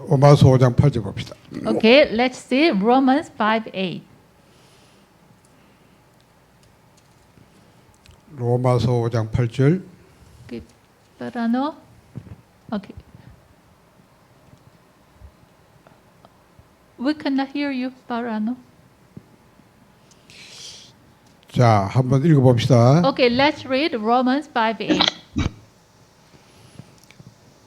로마서 5장 8절 봅시다. Okay, let's see Romans 5:8. 로마서 5장 8절. Okay, Parano. Okay. We cannot hear you, Parano. 자, 한번 읽어봅시다. Okay, let's read Romans 5:8.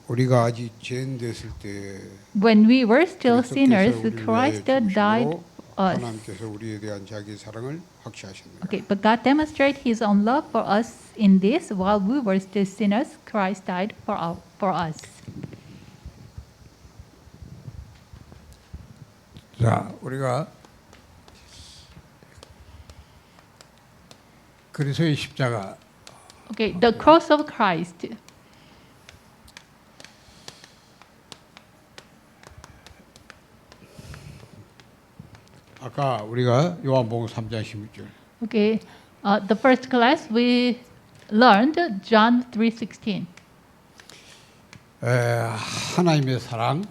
우리가 아직 죄인 됐을 때 When we were still 그리스도께서 sinners, 우리를 위하여 Christ died 죽으심으로 for us. 하나님께서 우리에 대한 자기 사랑을 확시하셨느니라. Okay, but God demonstrated His own love for us in this: while we were still sinners, Christ died for us. 자, 우리가 그리스도의 십자가 Okay, the cross of Christ. 아까 우리가 요한복음 3장 16절. Okay, the first class we learned John 3:16. 하나님의 사랑,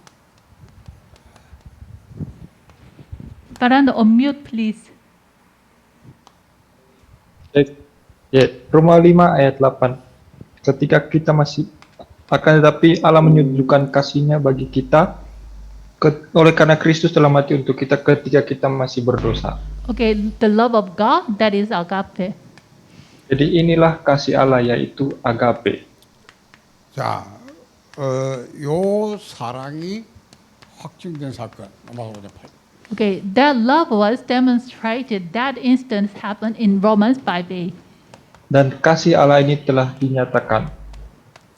Parano, unmute please. Ya, Roma 5 ayat 8. Ketika kita masih akan tetapi Allah menunjukkan kasih-Nya bagi kita oleh karena Kristus telah mati untuk kita ketika kita masih berdosa. Okay, the love of God, that is agape. Jadi inilah kasih Allah, yaitu agape. 자, 요 사랑이 확증된 사건. 로마서 5장 8절. Okay, that love was demonstrated. That instance happened in Romans 5:8. Dan kasih Allah ini telah dinyatakan.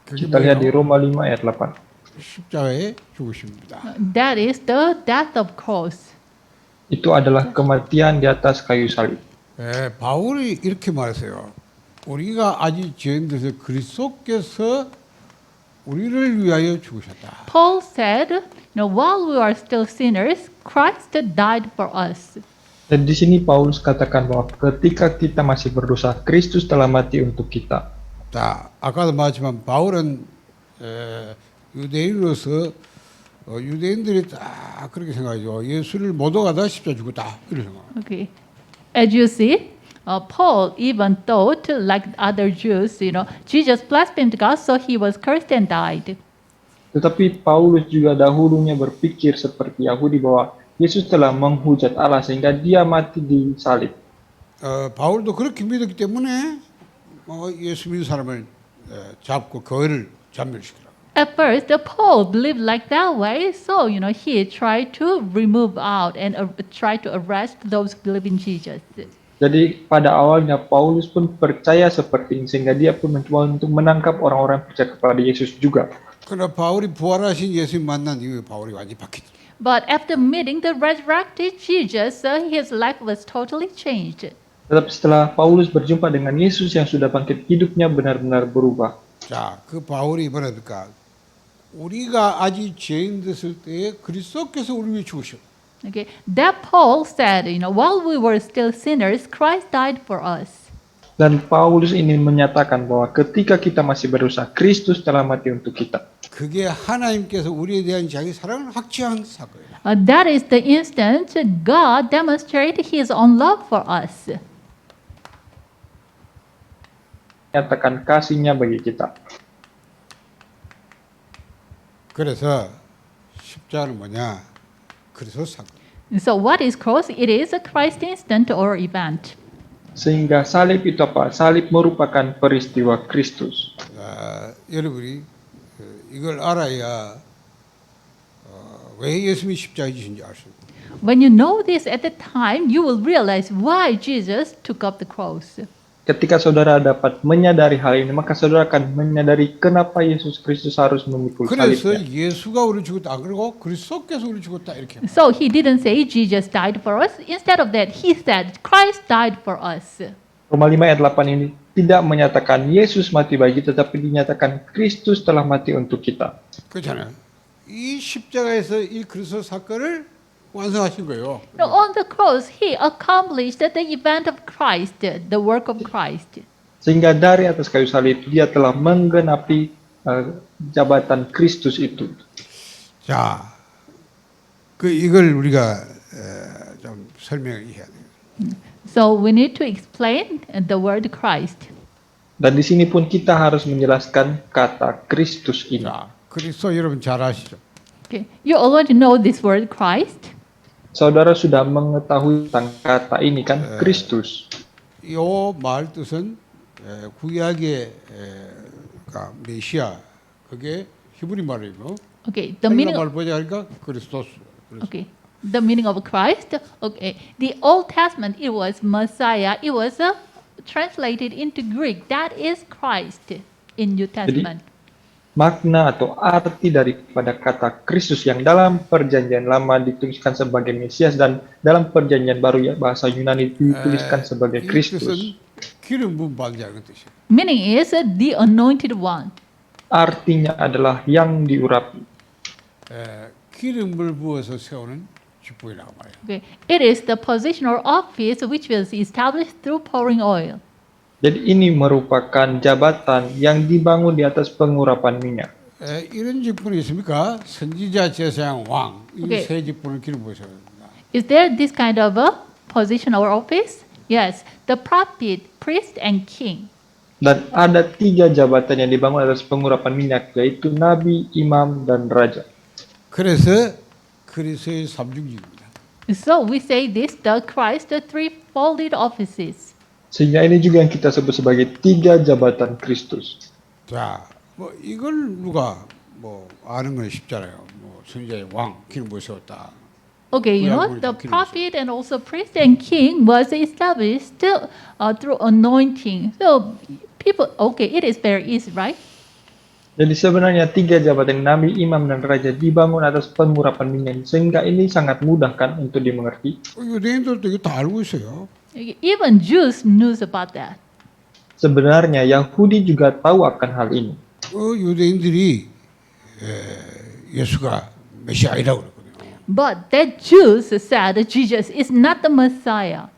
그게 Kita lihat di 뭐예요? Roma 5 ayat 8. 십자가에 죽으십니다. That is the death of cross. Itu adalah kematian di atas kayu salib. 바울이 이렇게 말했어요. 우리가 아직 죄인 돼서 그리스도께서 우리를 위하여 죽으셨다. Paul said, while we are still sinners, Christ died for us. Dan di sini Paulus katakan bahwa ketika kita masih berdosa, Kristus telah mati untuk kita. 자, 아까도 말했지만 바울은 유대인으로서 유대인들이 다 그렇게 생각하죠. 예수를 못 오가다 십자가 죽었다. 이렇게 생각. Okay, as you see, Paul even thought, like other Jews, Jesus blasphemed God, so he was cursed and died. Tetapi Paulus juga dahulunya berpikir seperti Yahudi bahwa Yesus telah menghujat Allah sehingga dia mati di salib. 바울도 그렇게 믿었기 때문에 예수 믿는 사람을 잡고 거의를 잔멸시키라. At first, Paul believed like that way, so he tried to remove out and try to arrest those who believe in Jesus. Jadi pada awalnya Paulus pun percaya seperti ini sehingga dia pun mencoba untuk menangkap orang-orang yang percaya kepada Yesus juga. 그러나 바울이 부활하신 예수님 만난 이후에 바울이 완전히 바뀌었다. But after meeting the resurrected Jesus, his life was totally changed. Tetapi setelah Paulus berjumpa dengan Yesus yang sudah bangkit, hidupnya benar-benar berubah. 자, 그 바울이 뭐랍니까? 우리가 아직 죄인 됐을 때에 그리스도께서 우리 위해 죽으셨다. Okay, that Paul said, while we were still sinners, Christ died for us. Dan Paulus ini menyatakan bahwa ketika kita masih berdosa, Kristus telah mati untuk kita. 그게 하나님께서 우리에 대한 자기 사랑을 확증한 사건이다. That is the instant God demonstrated His own love for us. Nyatakan kasih-Nya bagi kita. 그래서 십자가는 뭐냐? 그리스도 사건. So what is cross? It is a Christ instant or event. Sehingga salib itu apa? Salib merupakan peristiwa Kristus. 여러분이 이걸 알아야 왜 예수님이 십자가에 지신지 알 수 있고. When you know this at the time, you will realize why Jesus took up the cross. Ketika saudara dapat menyadari hal ini, maka saudara akan menyadari kenapa Yesus Kristus harus memikul 그래서 salibnya. 예수가 우리 죽었다. 그리고 그리스도께서 우리 죽었다 이렇게. So he didn't say Jesus died for us. Instead of that, he said Christ died for us. Roma 5 ayat 8 ini tidak menyatakan Yesus mati bagi, tetapi dinyatakan Kristus telah mati untuk kita. 그렇잖아요. 이 십자가에서 이 그리스도 사건을 완성하신 거예요. Now, on the cross, he accomplished the event of Christ, the work of Christ. Sehingga dari atas kayu salib dia telah menggenapi jabatan Kristus itu. 자, 이걸 우리가 좀 설명을 해야 돼요. So we need to explain the word Christ. Dan di sini pun kita harus menjelaskan kata Kristus ini. 자, 그리스도 여러분 잘 아시죠? Okay. You already know this word Christ. Saudara sudah mengetahui tentang kata ini kan, Kristus. 이 말 뜻은 구약의 메시아, 그게 히브리 말이고 Okay. The meaning. 말 보자 하니까 그리스도스. Okay. The meaning of Christ. Okay. The Old Testament, it was Messiah. It was translated into Greek. That is Christ in New Testament. Makna atau arti daripada kata Kristus yang dalam perjanjian lama dituliskan sebagai Mesias dan dalam perjanjian baru ya bahasa Yunani dituliskan sebagai 이 Kristus. 뜻은 기름 부은 발자라는 뜻이에요. Meaning is the anointed one. Artinya adalah yang diurapi. 기름을 부어서 세우는 직분이라고 말해요. Okay. It is the position or office which was established through pouring oil. Jadi ini merupakan jabatan yang dibangun di atas pengurapan minyak. 이런 직분이 있습니까? 선지자, 제사장, 왕. 이 오케이. 세 직분을 기름 부어서 합니다. Is there this kind of a position or office? Yes. The prophet, priest, and king. Dan ada 3 jabatan yang dibangun atas pengurapan minyak, yaitu nabi, imam, dan raja. 그래서 그리스도의 삼중직입니다. So we say this, the Christ, the threefold offices. Sehingga ini juga yang kita sebut sebagai 3 jabatan Kristus. 자, 뭐 이걸 누가 뭐 아는 건 쉽잖아요. 뭐 선지자의 왕 기름 부어 세웠다. Okay, you know, 우리가 the 기름을 prophet and also priest and king was established through anointing. So people, okay, it is very easy, right? Jadi sebenarnya 3 jabatan nabi, imam, dan raja dibangun atas pengurapan minyak. Sehingga ini sangat mudah kan untuk dimengerti. 유대인들도 이거 다 알고 있어요. Even Jews knew about that. Sebenarnya Yahudi juga tahu akan hal ini. 유대인들이 예수가 메시아이라고 그랬거든요. But that Jews said Jesus is not the Messiah.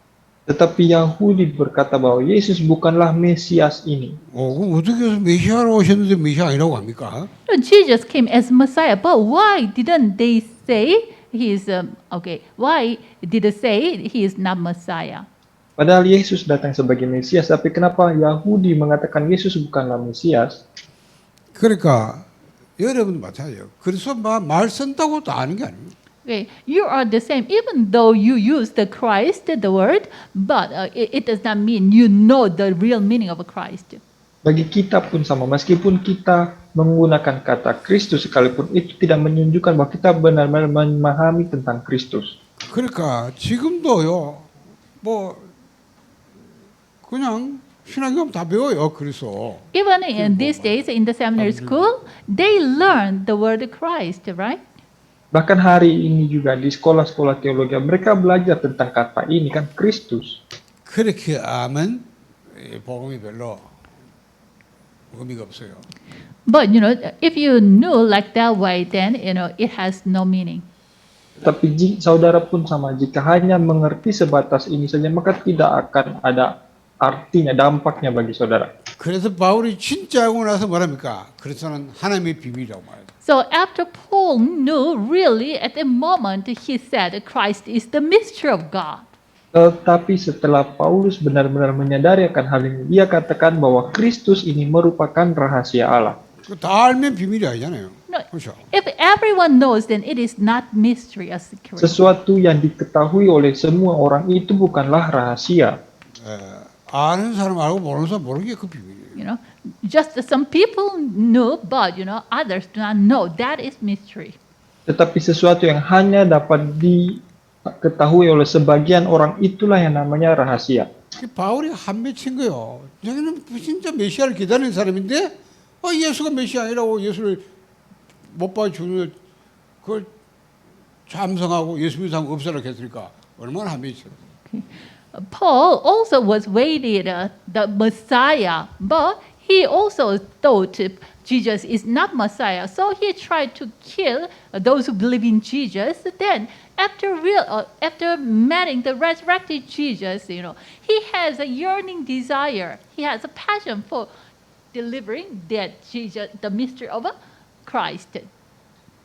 Tetapi Yahudi berkata bahwa Yesus bukanlah Mesias ini. 그럼 어떻게 해서 메시아로 오셨는데 메시아 아니라고 합니까? No, Jesus came as Messiah, but why didn't they say he is okay? Why did they say he is not Messiah? Padahal Yesus datang sebagai Mesias, tapi kenapa Yahudi mengatakan Yesus bukanlah Mesias? 그러니까 여러분도 마찬가지예요. 그래서 말 쓴다고 다 아는 게 아니에요. Okay, you are the same, even though you use the Christ, the word, but it does not mean you know the real meaning of Christ. Bagi kita pun sama, meskipun kita menggunakan kata Kristus sekalipun itu tidak menunjukkan bahwa kita benar-benar memahami tentang Kristus. 그러니까 지금도요, 뭐 그냥 신학교 다 배워요. 그래서 Even in these days in the seminary school, they learn the word Christ, right? Bahkan hari ini juga di sekolah-sekolah teologi mereka belajar tentang kata ini kan Kristus. 그렇게 하면 복음이 별로 의미가 없어요. But you know, if you knew like that way, then you know it has no meaning. Tapi saudara pun sama, jika hanya mengerti sebatas ini saja maka tidak akan ada artinya, dampaknya bagi saudara. 그래서 바울이 진짜 알고 나서 뭐랍니까? 그리스도는 하나님의 비밀이라고 말해요. So after Paul knew really at the moment he said Christ is the mystery of God. Tetapi setelah Paulus benar-benar menyadari akan hal ini, dia katakan bahwa Kristus ini merupakan rahasia Allah. 다 알면 비밀이 아니잖아요. No, 그렇죠? if everyone knows, then it is not mystery or secret. Sesuatu yang diketahui oleh semua orang itu bukanlah rahasia. 아는 사람 알고 모르는 사람 모르는 게 그 비밀이에요. You know, just some people knew, but you know, others do not know. That is mystery. Tetapi sesuatu yang hanya dapat diketahui oleh sebagian orang itulah yang namanya rahasia. 바울이 한 맺힌 거요. 자기는 진짜 메시아를 기다리는 사람인데 예수가 메시아 아니라고 예수를 못 봐 주는 그걸 참성하고 예수 믿는 사람 없애라 했으니까 얼마나 한 맺혔어. Paul also was waiting the Messiah, but he also thought Jesus is not Messiah. So he tried to kill those who believe in Jesus. Then, after meeting the resurrected Jesus, you know, he has a yearning desire. He has a passion for delivering that Jesus, the mystery of Christ.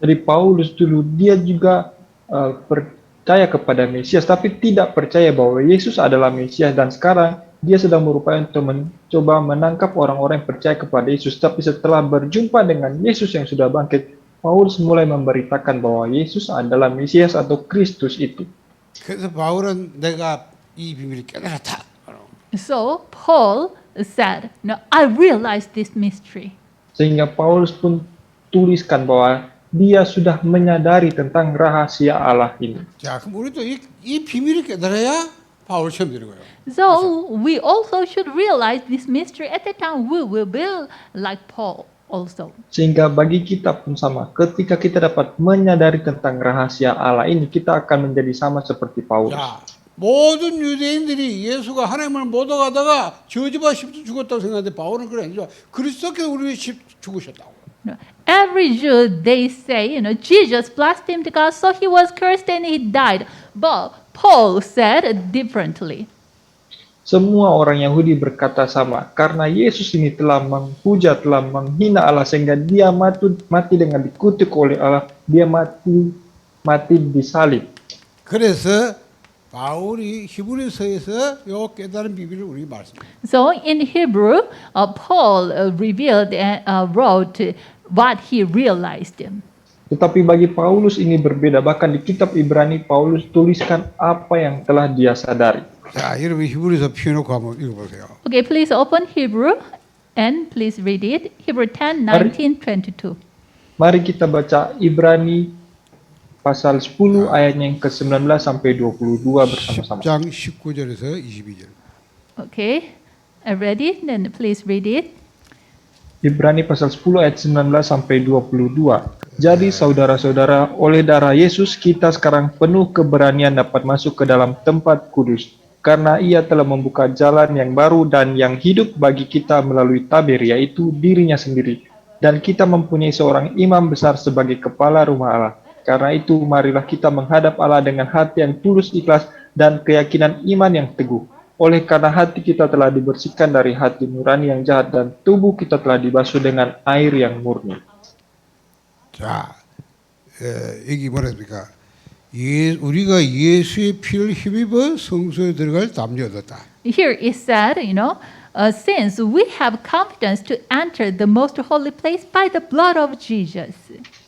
Jadi Paulus dulu dia juga percaya kepada Mesias, tapi tidak percaya bahwa Yesus adalah Mesias. Dan sekarang dia sedang berupaya untuk mencoba menangkap orang-orang yang percaya kepada Yesus. Tapi setelah berjumpa dengan Yesus yang sudah bangkit, Paulus mulai memberitakan bahwa Yesus adalah Mesias atau Kristus itu. 그래서 바울은 내가 이 비밀을 깨달았다. So Paul said, "No, I realized this mystery." Sehingga Paulus pun tuliskan bahwa dia sudah menyadari tentang rahasia Allah ini. 자, 그럼 우리도 이 비밀을 깨달아야 바울 시험 되는 거예요. So we also should realize this mystery. At that time, we will be like Paul also. Sehingga bagi kita pun sama, ketika kita dapat menyadari tentang rahasia Allah ini, kita akan menjadi sama seperti Paulus. 자, 모든 유대인들이 예수가 하나님을 못 알아가다가 저주받아 십자 죽었다고 생각하는데 바울은 그래 아니죠. 그리스도께서 우리를 죽으셨다고. Every Jew, they say, Jesus blasphemed God, so he was cursed and he died. But Paul said differently. Semua orang Yahudi berkata sama, karena Yesus ini telah menghujat, telah menghina Allah, sehingga dia mati dengan dikutuk oleh Allah, dia mati disalib. 그래서 바울이 히브리서에서 요 깨달은 비밀을 우리 말씀합니다. So in Hebrew, Paul revealed and wrote what he realized. Tetapi bagi Paulus ini berbeda. Bahkan di kitab Ibrani, Paulus tuliskan apa yang telah dia sadari. 자, 여러분 히브리서 펴놓고 한번 읽어보세요. Okay, please open Hebrew and please read it. Hebrew 10, 19, 22. Mari kita baca Ibrani pasal 10 ayatnya yang ke-19 sampai 22 bersama-sama. 10장 19절에서 22절. Okay, I read it, then please read it. Ibrani pasal 10 ayat 19 sampai 22. Jadi saudara-saudara, oleh darah Yesus kita sekarang penuh keberanian dapat masuk ke dalam tempat kudus. Karena ia telah membuka jalan yang baru dan yang hidup bagi kita melalui tabir, yaitu dirinya sendiri. Dan kita mempunyai seorang imam besar sebagai kepala rumah Allah. Karena itu marilah kita menghadap Allah dengan hati yang tulus ikhlas dan keyakinan iman yang teguh. Oleh karena hati kita telah dibersihkan dari hati nurani yang jahat dan tubuh kita telah dibasuh dengan air yang murni. 자, 여기 뭐랍니까? 우리가 예수의 피를 힘입어 성소에 들어갈 담력을 얻었다. Here it said, since we have confidence to enter the most holy place by the blood of Jesus.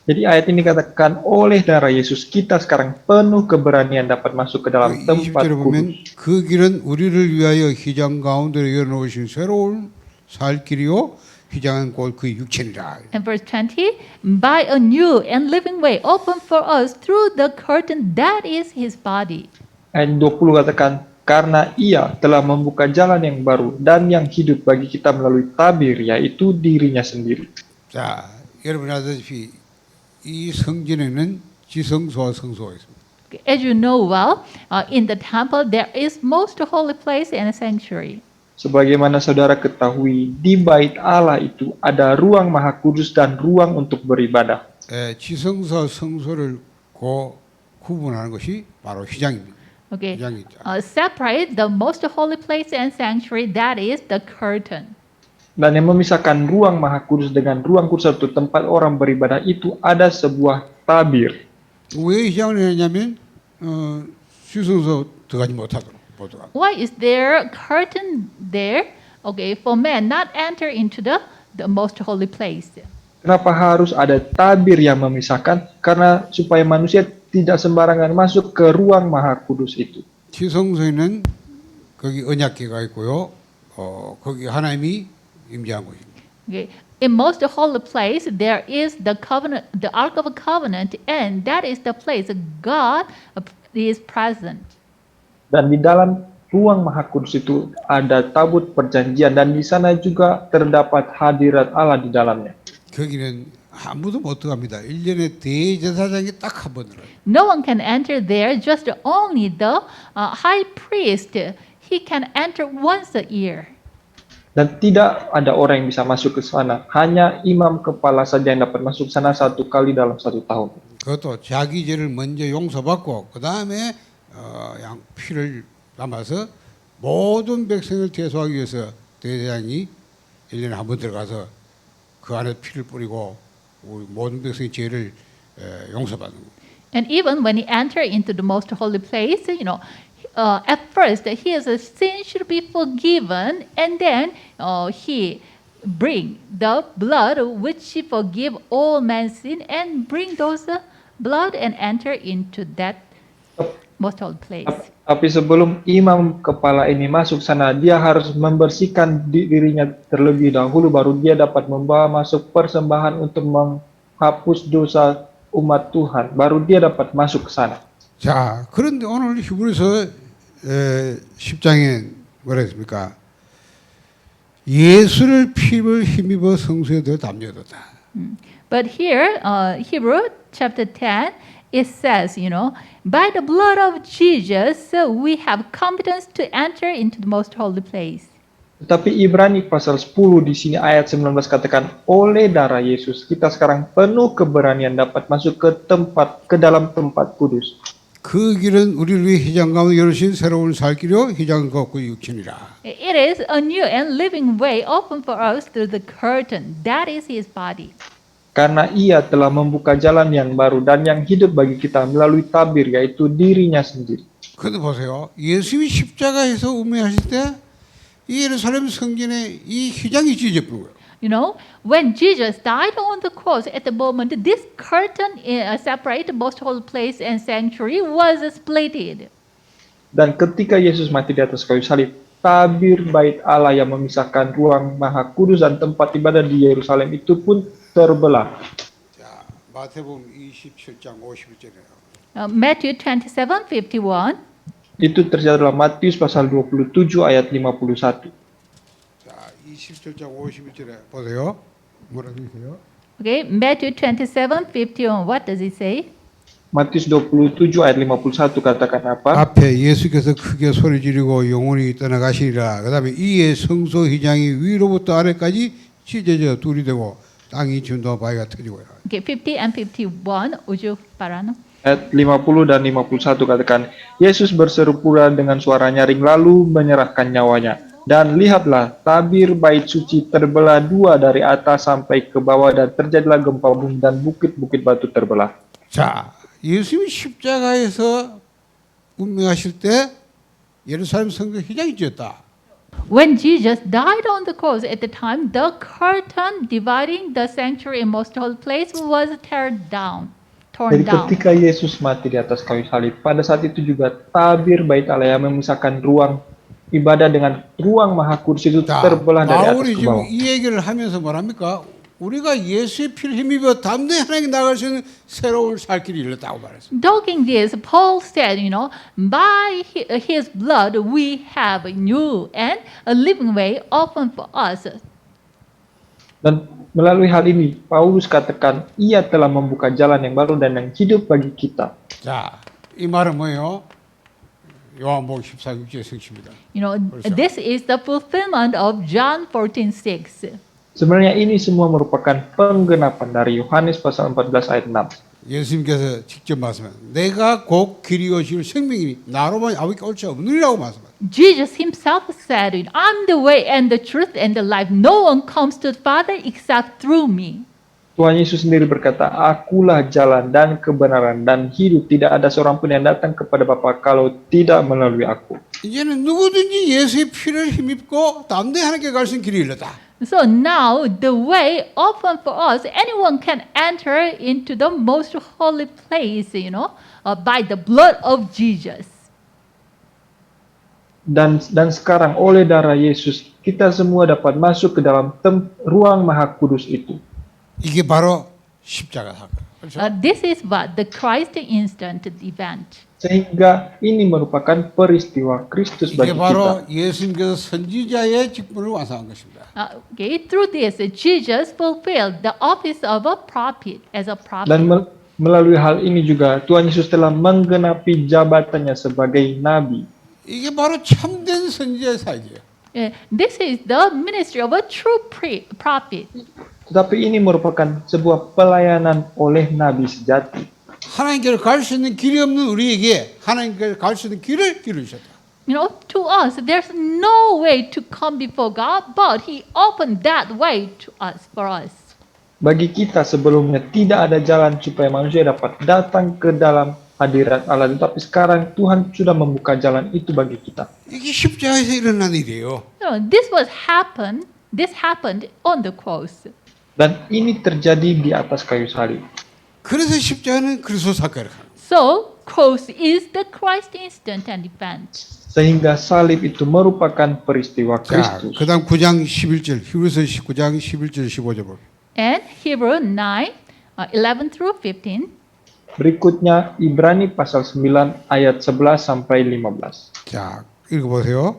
Jadi ayat ini katakan oleh darah Yesus kita sekarang penuh keberanian dapat masuk ke dalam tempat 20절에 보면 kudus. 그 길은 우리를 위하여 휘장 가운데로 열어놓으신 새로운 살 길이요 휘장은 곧 그 육체니라. And verse 20, by a new and living way open for us through the curtain that is his body. Ayat 20 katakan karena ia telah membuka jalan yang baru dan yang hidup bagi kita melalui tabir, yaitu dirinya sendiri. 자, 여러분 아시다시피 이 성전에는 지성소와 성소가 있습니다. As you know well, in the temple there is most holy place and a sanctuary. Sebagaimana saudara ketahui, di bait Allah itu ada ruang maha kudus dan ruang untuk beribadah. 지성소와 성소를 구분하는 것이 바로 휘장입니다. Okay, 휘장이 있죠. separate the most holy place and sanctuary, that is the curtain. Dan yang memisahkan ruang maha kudus dengan ruang kudus atau tempat orang beribadah itu ada sebuah tabir. 왜 휘장을 해냐면 지성소 들어가지 못하도록. Why is there a curtain there? Okay, for men not enter into the most holy place. Kenapa harus ada tabir yang memisahkan? Karena supaya manusia tidak sembarangan masuk ke ruang maha kudus itu. 지성소에는 거기 언약궤가 있고요. 거기 하나님이 임재한 곳입니다. Okay. In most holy place there is the covenant, the Ark of Covenant, and that is the place God is present. Dan di dalam ruang maha kudus itu ada tabut perjanjian dan di sana juga terdapat hadirat Allah di dalamnya. 거기는 아무도 못 들어갑니다. 1년에 대제사장이 딱 한 번 들어요. No one can enter there, just only the high priest. He can enter once a year. Dan tidak ada orang yang bisa masuk ke sana. Hanya imam kepala saja yang dapat masuk sana satu kali dalam satu tahun. 그것도 자기 죄를 먼저 용서받고 그 다음에 양 피를 담아서 모든 백성을 대속하기 위해서 대제사장이 1년에 한 번 들어가서 그 안에 피를 뿌리고 우리 모든 백성의 죄를 용서받는 거예요. And even when he entered into the most holy place, at first his sin should be forgiven, and then he bring the blood which forgive all man's sin, and bring those blood and enter into that most holy place. Tapi sebelum imam kepala ini masuk sana, dia harus membersihkan dirinya terlebih dahulu, baru dia dapat membawa masuk persembahan untuk menghapus dosa umat Tuhan. Baru dia dapat masuk ke sana. 자, 그런데 오늘 히브리서 10장에 뭐라 했습니까? 예수를 피를 힘입어 성소에 들어 담겨뒀다. But here, Hebrew chapter 10, it says, by the blood of Jesus, we have confidence to enter into the most holy place. Tetapi Ibrani pasal 10 di sini ayat 19 katakan, oleh darah Yesus kita sekarang penuh keberanian dapat masuk ke dalam tempat kudus. 그 길은 우리를 위해 희장 가운데 열으신 새로운 살 길이요 희장 걷고 육신이라. It is a new and living way open for us through the curtain. That is his body. Karena ia telah membuka jalan yang baru dan yang hidup bagi kita melalui tabir, yaitu dirinya sendiri. 근데 보세요. 예수님이 십자가에서 운명하실 때 이 예루살렘 성전에 이 휘장이 찢어진 거예요. When Jesus died on the cross, at the moment, this curtain separated the most holy place and sanctuary was splitted. Dan ketika Yesus mati di atas kayu salib, tabir bait Allah yang memisahkan ruang maha kudus dan tempat ibadah di Yerusalem itu pun terbelah. 자, 마태복음 27장 51절에요. Matthew 27:51. Itu terjadi dalam Matius pasal 27 ayat 51. 자, 27장 51절에 보세요. 뭐라고 있어요? Okay, Matthew 27:51. What does it say? Matius 27 ayat 51 katakan apa? 앞에 예수께서 크게 소리 지르고 영원히 떠나가시리라. 그다음에 이에 성소 휘장이 위로부터 아래까지 찢어져 둘이 되고 땅이 진동과 바위가 터지고. Okay, 50 and 51. Uju Parano. Ayat 50 dan 51 katakan, Yesus berseru pula dengan suara nyaring lalu menyerahkan nyawanya. Dan lihatlah, tabir bait suci terbelah dua dari atas sampai ke bawah dan terjadilah gempa bumi dan bukit-bukit batu terbelah. 자, 예수님이 십자가에서 운명하실 때 예루살렘 성전 휘장이 찢었다. When Jesus died on the cross, at the time, the curtain dividing the sanctuary and most holy place was torn down. Jadi ketika Yesus mati di atas kayu salib, pada saat itu juga tabir bait Allah yang memisahkan ruang ibadah dengan ruang maha kudus itu terbelah dari atas 바울이 ke 지금 bawah. 이 얘기를 하면서 뭐랍니까? 우리가 예수의 피를 힘입어 담대히 하나님께 나갈 수 있는 새로운 살 길이 열렸다고 말했습니다. Talking this, Paul said, by his blood we have a new and a living way open for us. Dan melalui hal ini, Paulus katakan, ia telah membuka jalan yang baru dan yang hidup bagi kita. 자, 이 말은 뭐예요? 요한복음 14, 6절의 성취입니다. This is the fulfillment of John 14:6. Sebenarnya ini semua merupakan penggenapan dari Yohanes pasal 14 ayat 6. 예수님께서 직접 말씀하셨습니다. 내가 곧 길이요 진리요 생명이니 나로만 아버지께 올 자 없느니라고 말씀하셨습니다. Jesus himself said, I'm the way and the truth and the life. No one comes to the Father except through me. Tuhan Yesus sendiri berkata, akulah jalan dan kebenaran dan hidup. Tidak ada seorang pun yang datang kepada Bapa kalau tidak melalui aku. 이제는 누구든지 예수의 피를 힘입고 담대히 하나님께 갈 수 있는 길이 열렸다. So now the way open for us, anyone can enter into the most holy place, by the blood of Jesus. Dan sekarang oleh darah Yesus, kita semua dapat masuk ke dalam ruang maha kudus itu. 이게 바로 십자가 사건. 그렇죠? This is what the Christ instant event. Sehingga ini merupakan peristiwa Kristus 이게 bagi kita. 바로 예수님께서 선지자의 직분을 완성한 것입니다. Okay, through this, Jesus fulfilled the office of a prophet as a prophet. Dan melalui hal ini juga Tuhan Yesus telah menggenapi jabatannya sebagai nabi. 이게 바로 참된 선지자의 사역이에요. This is the ministry of a true prophet. Tetapi ini merupakan sebuah pelayanan oleh nabi sejati. 하나님께로 갈 수 있는 길이 없는 우리에게 하나님께로 갈 수 있는 길을 길을 주셨다. to us, there's no way to come before God, but He opened that way to us, for us. Bagi kita sebelumnya tidak ada jalan supaya manusia dapat datang ke dalam hadirat Allah, tetapi sekarang Tuhan sudah membuka jalan itu bagi kita. 이게 십자가에서 일어난 일이에요. This happened on the cross. Dan ini terjadi di atas kayu salib. 그래서 십자가는 그리스도 사건을 하는 거예요. So, cross is the Christ instant and event. Sehingga salib itu merupakan peristiwa 자, Kristus. 그다음 9장 11절, 히브리서 19장 11절 15절 볼게요. And Hebrew 9, 11 through 15. Berikutnya Ibrani pasal 9 ayat 11 sampai 15. 자, 읽어보세요.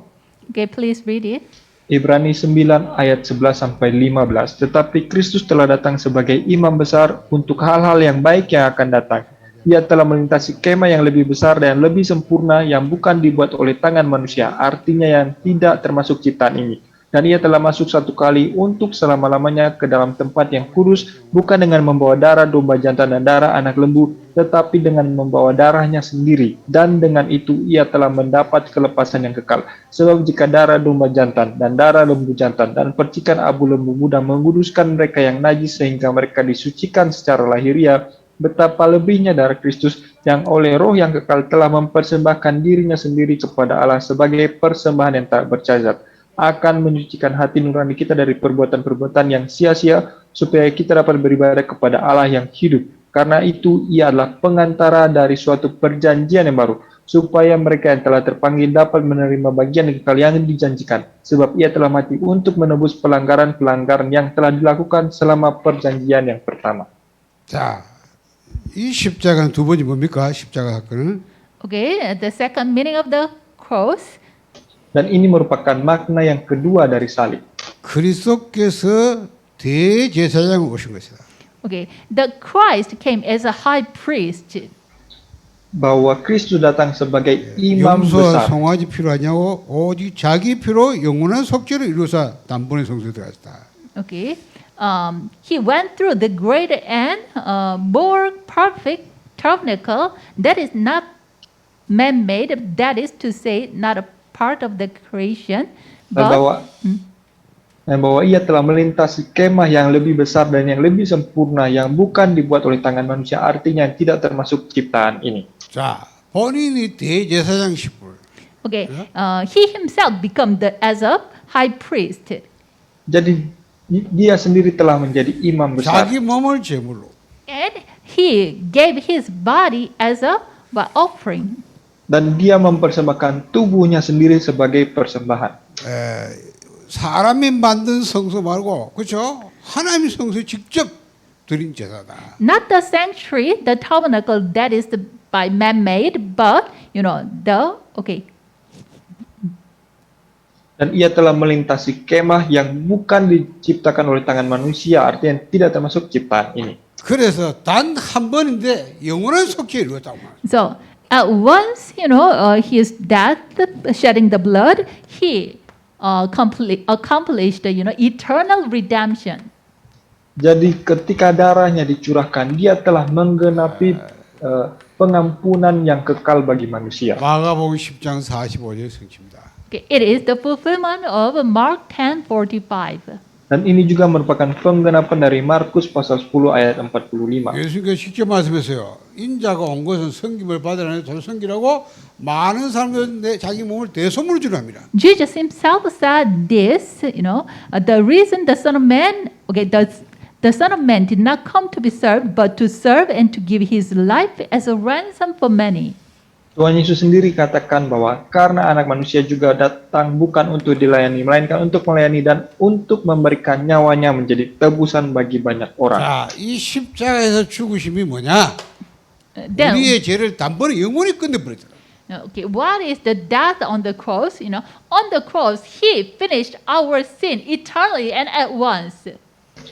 Okay, please read it. Ibrani 9 ayat 11 sampai 15. Tetapi Kristus telah datang sebagai imam besar untuk hal-hal yang baik yang akan datang. Ia telah melintasi kemah yang lebih besar dan lebih sempurna yang bukan dibuat oleh tangan manusia, artinya yang tidak termasuk ciptaan ini. Dan ia telah masuk satu kali untuk selama-lamanya ke dalam tempat yang kudus, bukan dengan membawa darah domba jantan dan darah anak lembu, tetapi dengan membawa darahnya sendiri. Dan dengan itu ia telah mendapat kelepasan yang kekal. Sebab jika darah domba jantan dan darah lembu jantan dan percikan abu lembu muda menguduskan mereka yang najis sehingga mereka disucikan secara lahiriah, betapa lebihnya darah Kristus yang oleh roh yang kekal telah mempersembahkan dirinya sendiri kepada Allah sebagai persembahan yang tak bercacat, akan menyucikan hati nurani kita dari perbuatan-perbuatan yang sia-sia, supaya kita dapat beribadah kepada Allah yang hidup. Karena itu ia adalah pengantara dari suatu perjanjian yang baru, supaya mereka yang telah terpanggil dapat menerima bagian kekal yang dijanjikan, sebab ia telah mati untuk menebus pelanggaran-pelanggaran yang telah dilakukan selama perjanjian yang pertama. 자, 이 십자가는 두 번이 뭡니까? 십자가 사건은 Okay, the second meaning of the cross. Dan ini merupakan makna yang kedua dari salib. 그리스도께서 대제사장으로 오신 것이다. Okay, the Christ came as a high priest. Bahwa Kristus datang sebagai imam 용서와 besar. 송아지 필요하냐고 오직 자기 피로 영원한 속죄를 이루사 단번에 성소에 들어갔다. Okay, he went through the great and more perfect tabernacle that is not man-made, that is to say, not a part of the creation, Dan bahwa ia telah melintasi kemah yang lebih besar dan yang lebih sempurna yang bukan dibuat oleh tangan manusia, artinya yang tidak termasuk ciptaan ini. 자, 본인이 대제사장식을. okay, he himself become as a high priest. Jadi dia sendiri telah menjadi imam besar. 자기 몸을 제물로. And he gave his body as a offering. Dan dia mempersembahkan tubuhnya sendiri sebagai persembahan. 사람이 만든 성소 말고, 그렇죠? 하나님 성소에 직접 드린 제사다. Not the sanctuary, the tabernacle that is by man-made, but Dan ia telah melintasi kemah yang bukan diciptakan oleh tangan manusia, artinya tidak termasuk ciptaan ini. 그래서 단 한 번인데 영원한 속죄를 이루었다고 말합니다. So once his death, shedding the blood, he accomplished eternal redemption. Jadi ketika darahnya dicurahkan, dia telah menggenapi pengampunan yang kekal bagi manusia. 마가복음 10장 45절 성취입니다. Okay, it is the fulfillment of Mark 10:45. Dan ini juga merupakan penggenapan dari Markus pasal 10 ayat 45. 예수님께서 직접 말씀하세요. 인자가 온 것은 섬김을 받으라 저 섬기라고 많은 사람들 자기 몸을 대속물로 주려 합니다. Jesus himself said this, the reason the Son of Man, the Son of Man did not come to be served, but to serve and to give his life as a ransom for many. Tuhan Yesus sendiri katakan bahwa karena anak manusia juga datang bukan untuk dilayani, melainkan untuk melayani dan untuk memberikan nyawanya menjadi tebusan bagi banyak orang. 자, 이 십자가에서 죽으심이 뭐냐? 우리의 죄를 단번에 영원히 끝내버리더라. Okay, what is the death on the cross? On the cross, he finished our sin eternally and at once.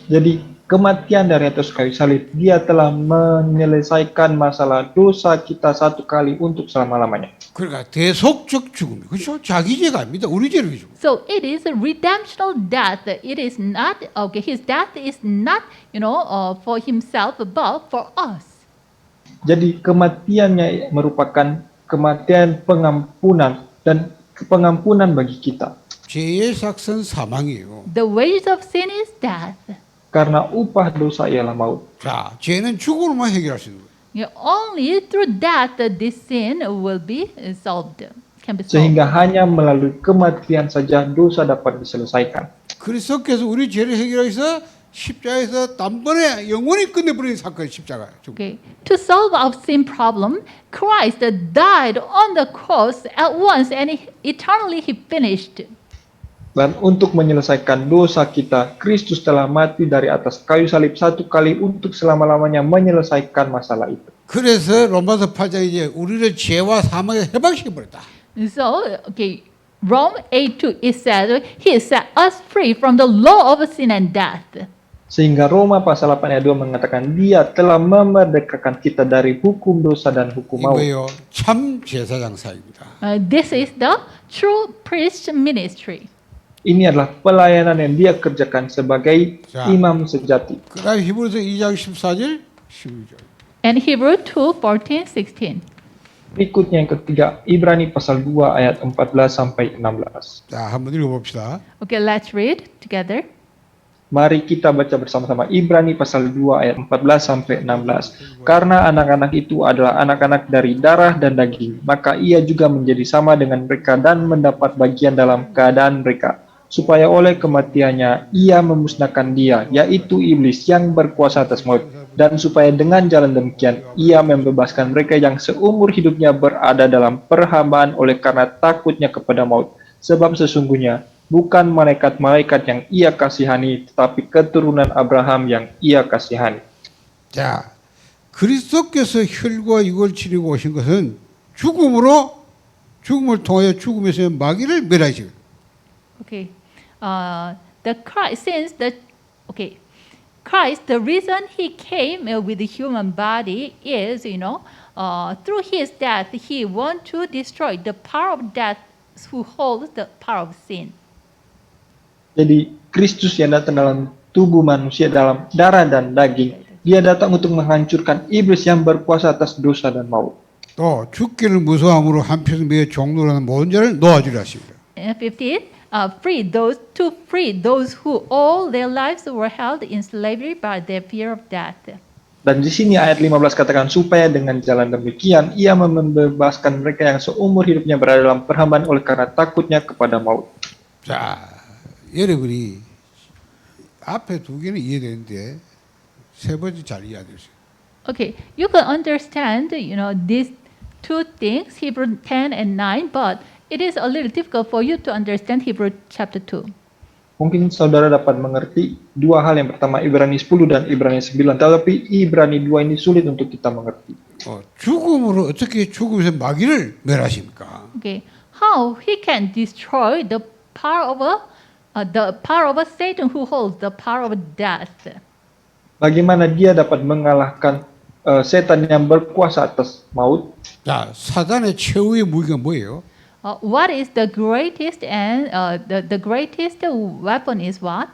Jadi kematian dari atas kayu salib, dia telah menyelesaikan masalah dosa kita satu kali untuk selama-lamanya. 그러니까 대속적 죽음이 그렇죠? 자기 죄가 아닙니다. 우리 죄를 죽음. So it is a redemptional death. It is not his death is not for himself but for us. Jadi kematiannya merupakan kematian pengampunan dan pengampunan bagi kita. 죄의 삭은 사망이에요. The wages of sin is death. Karena upah dosa ialah maut. 자, 죄는 죽음으로만 해결할 수 있는 거예요. Only through death this sin will be solved. Can be solved. Sehingga hanya melalui kematian saja dosa dapat diselesaikan. 그리스도께서 우리 죄를 해결하기 위해서 십자가에서 단번에 영원히 끝내버린 사건이 십자가예요. 죽음. Okay. To solve our sin problem, Christ died on the cross at once and eternally he finished. Dan untuk menyelesaikan dosa kita, Kristus telah mati dari atas kayu salib satu kali untuk selama-lamanya menyelesaikan masalah itu. 그래서 로마서 8장 이제 우리를 죄와 사망에 해방시켜 버렸다. So, okay, Rome 8:2 it said he set us free from the law of sin and death. Sehingga Roma pasal 8 ayat 2 mengatakan dia telah memerdekakan kita dari hukum dosa dan hukum maut. 이거요 참 제사장 사역입니다. This is the true priest ministry. Ini adalah pelayanan yang dia kerjakan sebagai Ya. imam sejati. 그다음 히브리서 2장 14절 15절. And Hebrew 2:14, 16. Berikutnya yang ketiga, Ibrani pasal 2 ayat 14 sampai 16. 자, 한번 읽어봅시다. Okay, let's read together. Mari kita baca bersama-sama Ibrani pasal 2 ayat 14 sampai 16. Karena anak-anak itu adalah anak-anak dari darah dan daging, maka ia juga menjadi sama dengan mereka dan mendapat bagian dalam keadaan mereka. Supaya oleh kematiannya ia memusnahkan dia, yaitu iblis yang berkuasa atas maut. Dan supaya dengan jalan demikian ia membebaskan mereka yang seumur hidupnya berada dalam perhambaan oleh karena takutnya kepada maut. Sebab sesungguhnya bukan malaikat-malaikat yang ia kasihani, tetapi keturunan Abraham yang ia kasihani. 자, 그리스도께서 혈과 육을 치르고 오신 것은 죽음을 통하여 죽음에서 마귀를 멸하시고. Okay. The Christ, Christ, the reason he came with the human body is, through his death, he want to destroy the power of death who holds the power of sin. Jadi Kristus yang datang dalam tubuh manusia dalam darah dan daging, dia datang untuk menghancurkan iblis yang berkuasa atas dosa dan maut. 또 죽기를 무서함으로 한편 매여 종노라는 모든 자를 놓아주려 하십니다. 15. Free those who all their lives were held in slavery by their fear of death. Dan di sini ayat 15 katakan supaya dengan jalan demikian ia membebaskan mereka yang seumur hidupnya berada dalam perhambaan oleh karena takutnya kepada maut. 자, 여러분이 앞에 두 개는 이해되는데 세 번째 잘 이해해야 돼요. Okay, you can understand, these two things, Hebrew 10 and 9, but it is a little difficult for you to understand Hebrew chapter 2. Mungkin saudara dapat mengerti dua hal. Yang pertama Ibrani 10 dan Ibrani 9. Tetapi Ibrani 2 ini sulit untuk kita mengerti. 죽음으로 어떻게 죽음에서 마귀를 멸하십니까? Okay, how he can destroy the power of Satan who holds the power of death? Bagaimana dia dapat mengalahkan setan yang berkuasa atas maut? 자, 사단의 최후의 무기가 뭐예요? What is the greatest and the greatest weapon is what?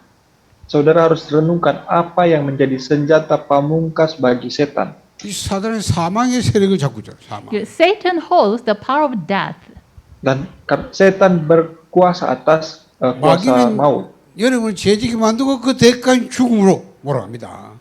Saudara harus renungkan apa yang menjadi senjata pamungkas bagi setan. 이 사단의 사망의 세력을 잡고 있죠. 사망. Satan holds the power of death. Dan setan berkuasa atas kuasa 마귀는 maut. 여러분을 죄지게 만들고 그 대가인 죽음으로 몰아갑니다.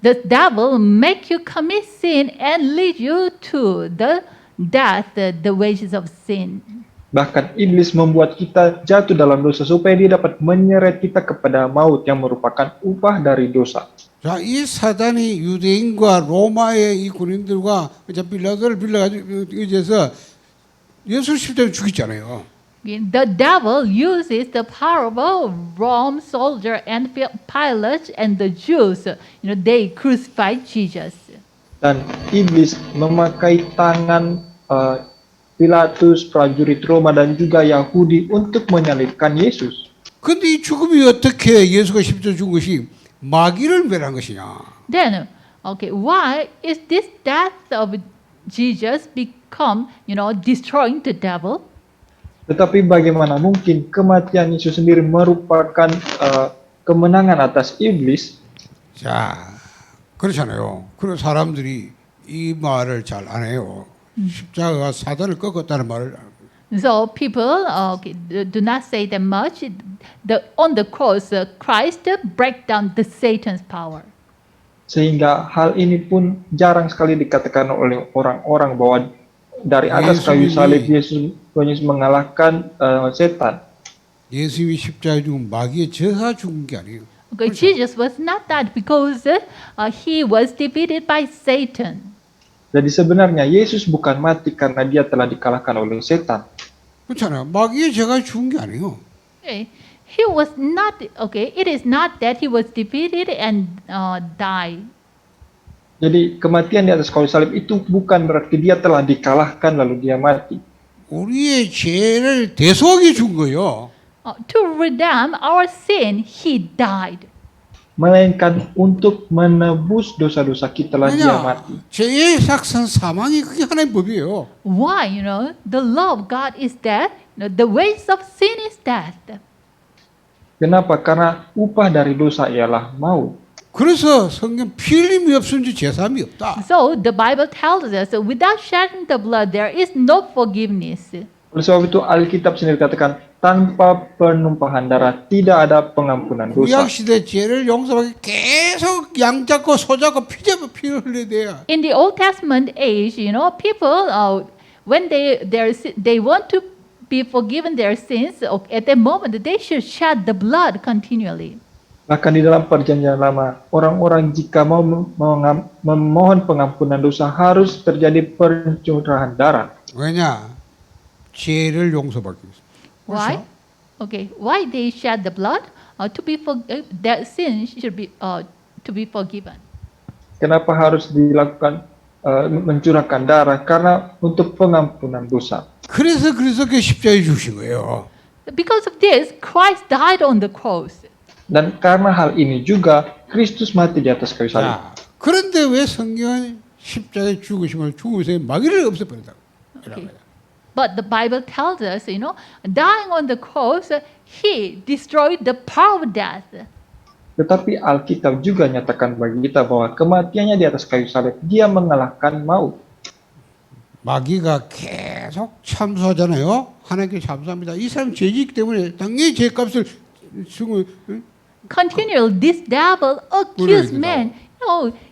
The devil make you commit sin and lead you to the death, the wages of sin. Bahkan iblis membuat kita jatuh dalam dosa supaya dia dapat menyeret kita kepada maut yang merupakan upah dari dosa. 자, 이 사단이 유대인과 로마의 이 군인들과 빌라도를 빌려가지고 의지해서 예수 십자가에 죽였잖아요. The devil uses the power of a Rome soldier and Pilate and the Jews. They crucified Jesus. Dan iblis memakai tangan Pilatus, prajurit Roma dan juga Yahudi untuk menyalibkan Yesus. 근데 이 죽음이 어떻게 예수가 십자가에 죽은 것이 마귀를 멸한 것이냐? Then, why is this death of Jesus become, destroying the devil? Tetapi bagaimana mungkin kematian Yesus sendiri merupakan kemenangan atas iblis? 자, 그렇잖아요. 그런 사람들이 이 말을 잘 안 해요. 십자가가 사단을 꺾었다는 말을. So people do not say that much. On the cross, Christ break down the Satan's power. Sehingga hal ini pun jarang sekali dikatakan oleh orang-orang bahwa dari atas kayu salib Yesus mengalahkan setan. 예수님이 십자가에 죽은 마귀의 제사 죽은 게 아니에요. Okay, Jesus was not that because he was defeated by Satan. Jadi sebenarnya Yesus bukan mati karena dia telah dikalahkan oleh setan. 그렇잖아요. 마귀의 제가 죽은 게 아니에요. Okay. He was not, okay, it is not that he was defeated and died. Jadi kematian di atas kayu salib itu bukan berarti dia telah dikalahkan lalu dia mati. 우리의 죄를 대속하게 죽은 거예요. To redeem our sin, he died. Melainkan untuk menebus dosa-dosa kita lah dia mati. 왜냐? 죄의 삭선 사망이 그게 하나의 법이에요. Why? The law of God is death. The wages of sin is death. Kenapa? Karena upah dari dosa ialah maut. 그래서 성경 피 흘림이 없으면 제사함이 없다. So the Bible tells us that without shedding the blood, there is no forgiveness. Oleh sebab itu Alkitab sendiri katakan tanpa penumpahan darah tidak ada pengampunan dosa. 구약 시대 죄를 용서하기 계속 양 잡고 소 잡고 피 잡고 피를 흘려야 돼요. In the Old Testament age, people when they want to be forgiven their sins, at that moment they should shed the blood continually. Bahkan di dalam perjanjian lama, orang-orang jika mau memohon pengampunan dosa harus terjadi pencurahan darah. 왜냐? 죄를 용서받기 위해서. Why? Okay, why they shed the blood? Their sin should be to be forgiven. Kenapa harus dilakukan mencurahkan darah? Karena untuk pengampunan dosa. 그래서 그 십자가에 죽으신 거예요. Because of this, Christ died on the cross. Dan karena hal ini juga Kristus mati di atas kayu salib. 자, 그런데 왜 성경은 십자가에 죽으심을 죽으면서 마귀를 없애버린다고? Okay. But the Bible tells us, dying on the cross, he destroyed the power of death. Tetapi Alkitab juga nyatakan bagi kita bahwa kematiannya di atas kayu salib, dia mengalahkan maut. 마귀가 계속 참소하잖아요. 하나님께 참소합니다. 이 사람 죄지기 때문에 당연히 죄값을 주고. Continually, this devil accused man.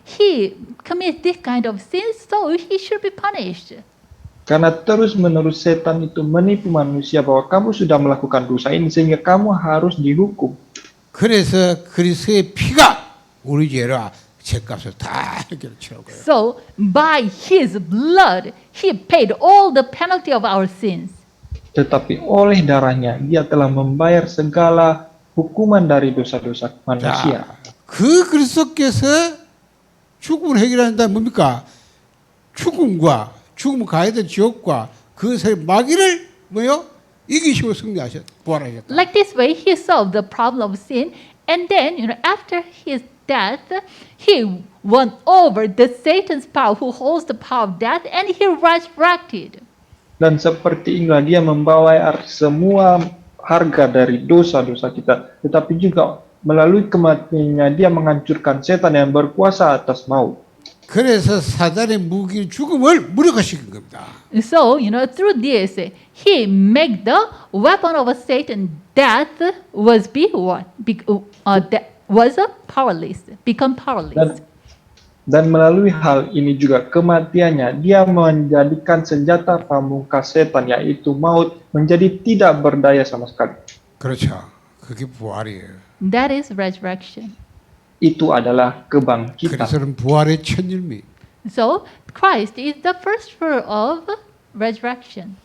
He commits this kind of sin, so he should be punished. Karena terus-menerus setan itu menipu manusia bahwa kamu sudah melakukan dosa ini sehingga kamu harus dihukum. 그래서 그리스도의 피가 우리 죄를 죄값을 다 해결치라고 해요. So by his blood, he paid all the penalty of our sins. Tetapi oleh darahnya dia telah membayar segala hukuman dari dosa-dosa manusia. 그 그리스도께서 죽음을 해결한다 뭡니까? 죽음을 가야 될 지옥과 그것의 마귀를 이기시고 승리하셨, 부활하셨다. Like this way, he solved the problem of sin, and then, after his death, he won over the Satan's power, who holds the power of death, and he resurrected. Dan seperti inilah dia membawa semua harga dari dosa-dosa kita, tetapi juga melalui kematiannya dia menghancurkan setan yang berkuasa atas maut. 그래서 사단의 무기 죽음을 무력화시킨 겁니다. So, through this, he made the weapon of Satan, death, powerless, become powerless. Dan melalui hal ini juga kematiannya, dia menjadikan senjata pamungkas setan, yaitu maut, menjadi tidak berdaya sama sekali. 그렇죠. 그게 부활이에요. That is resurrection. Itu adalah kebangkitan. 그리스도는 부활의 천일미. So, Christ is the first fruit of resurrection.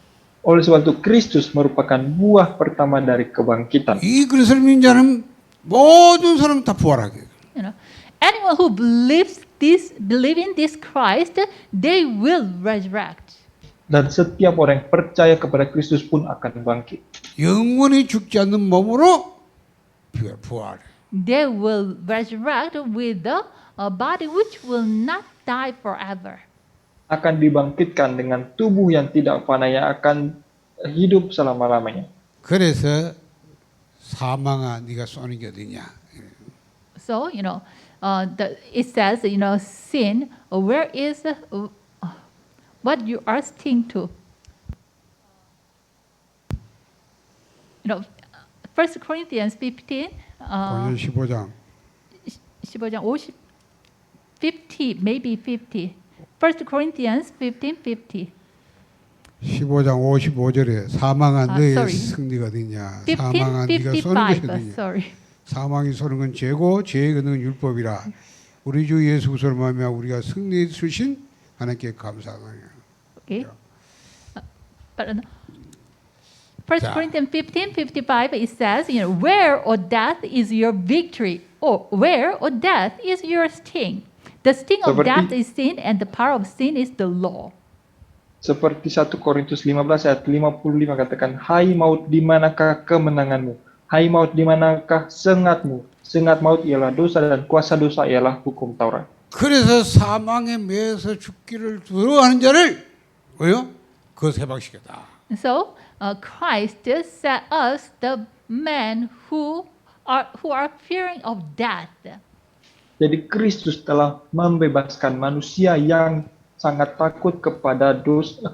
Oleh sebab itu, Kristus merupakan buah pertama dari kebangkitan. 이 그리스도를 믿는 자는 모든 사람 다 부활하게. Anyone who believes in this Christ, they will resurrect. Dan setiap orang yang percaya kepada Kristus pun akan bangkit. 영원히 죽지 않는 몸으로 부활. They will resurrect with the body which will not die forever. Akan dibangkitkan dengan tubuh yang tidak fana yang akan hidup selama-lamanya. 그래서 사망아 네가 쏘는 게 어디냐? So, it says, sin, where is what you are sting to? 1 Corinthians 15, 본전 15장 15장 50, maybe 50. 1 Corinthians 15, 50. 15장 55절에 사망한 너의 sorry. 승리가 어디냐 15, 사망한 네가 쏘는 것이 55. 어디냐 Sorry. 사망이 쏘는 건 죄고 죄의 근원은 율법이라 우리 주 예수 그리스도로 말미암아 우리가 승리 주신 하나님께 감사하노라. Okay. But 1 자. Corinthians 15, 55, it says, where, O death, is your victory? Or where, O death, is your sting? The sting of Seperti- death is sin, and the power of sin is the law. Seperti 1 Korintus 15 ayat 55 katakan, hai maut di manakah kemenanganmu? Hai maut di manakah sengatmu? Sengat maut ialah dosa dan kuasa dosa ialah hukum Taurat. 그래서 사망에 매여서 죽기를 두려워하는 자를 뭐요? 그 해방시켰다. So Christ set us the men who are fearing of death. Jadi Kristus telah membebaskan manusia yang sangat takut kepada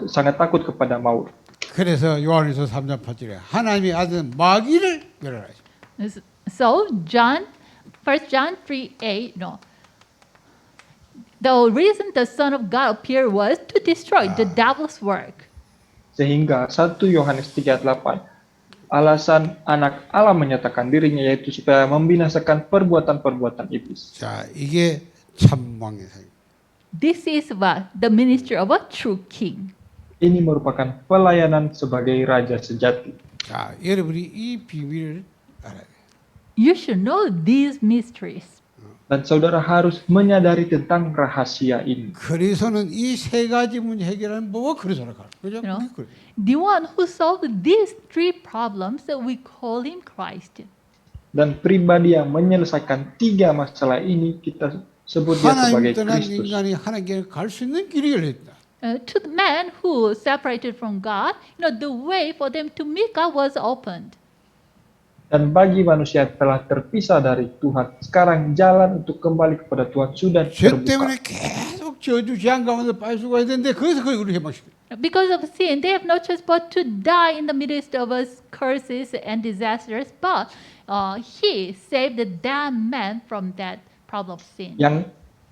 sangat takut kepada maut. 그래서 요한일서 3장 8절에 하나님의 아들 마귀를 멸하라. So 1 John 3:8, the reason the Son of God appeared was to destroy the devil's work. Sehingga 1 Yohanes 3:8 alasan anak Allah menyatakan dirinya yaitu supaya membinasakan perbuatan-perbuatan iblis. 자, 이게 참왕의 사역. This is what the ministry of a true king. Ini merupakan pelayanan sebagai raja sejati. 자, 여러분이 이 비밀을 알아야 돼요. You should know these mysteries. Dan saudara harus menyadari tentang rahasia ini. 그래서는 이 세 가지 문제 해결하는 법은 그래서라 가. 그죠? You know? 그래. The one who solved these three problems, we call him Christ. Dan pribadi yang menyelesaikan tiga masalah ini kita sebut dia sebagai 하나님 떠난 Kristus. 인간이 하나님께 갈 수 있는 길이 열렸다. To the man who separated from God, the way for them to meet God was opened. Dan bagi manusia yang telah terpisah dari Tuhan, sekarang jalan untuk kembali kepada Tuhan sudah 죄 terbuka. 때문에 계속 저주 재앙 가운데 빠질 수가 있는데 그래서 그걸 우리 해방시켜. Because of sin, they have no choice but to die in the midst of us curses and disasters. But he saved that man from that problem of sin.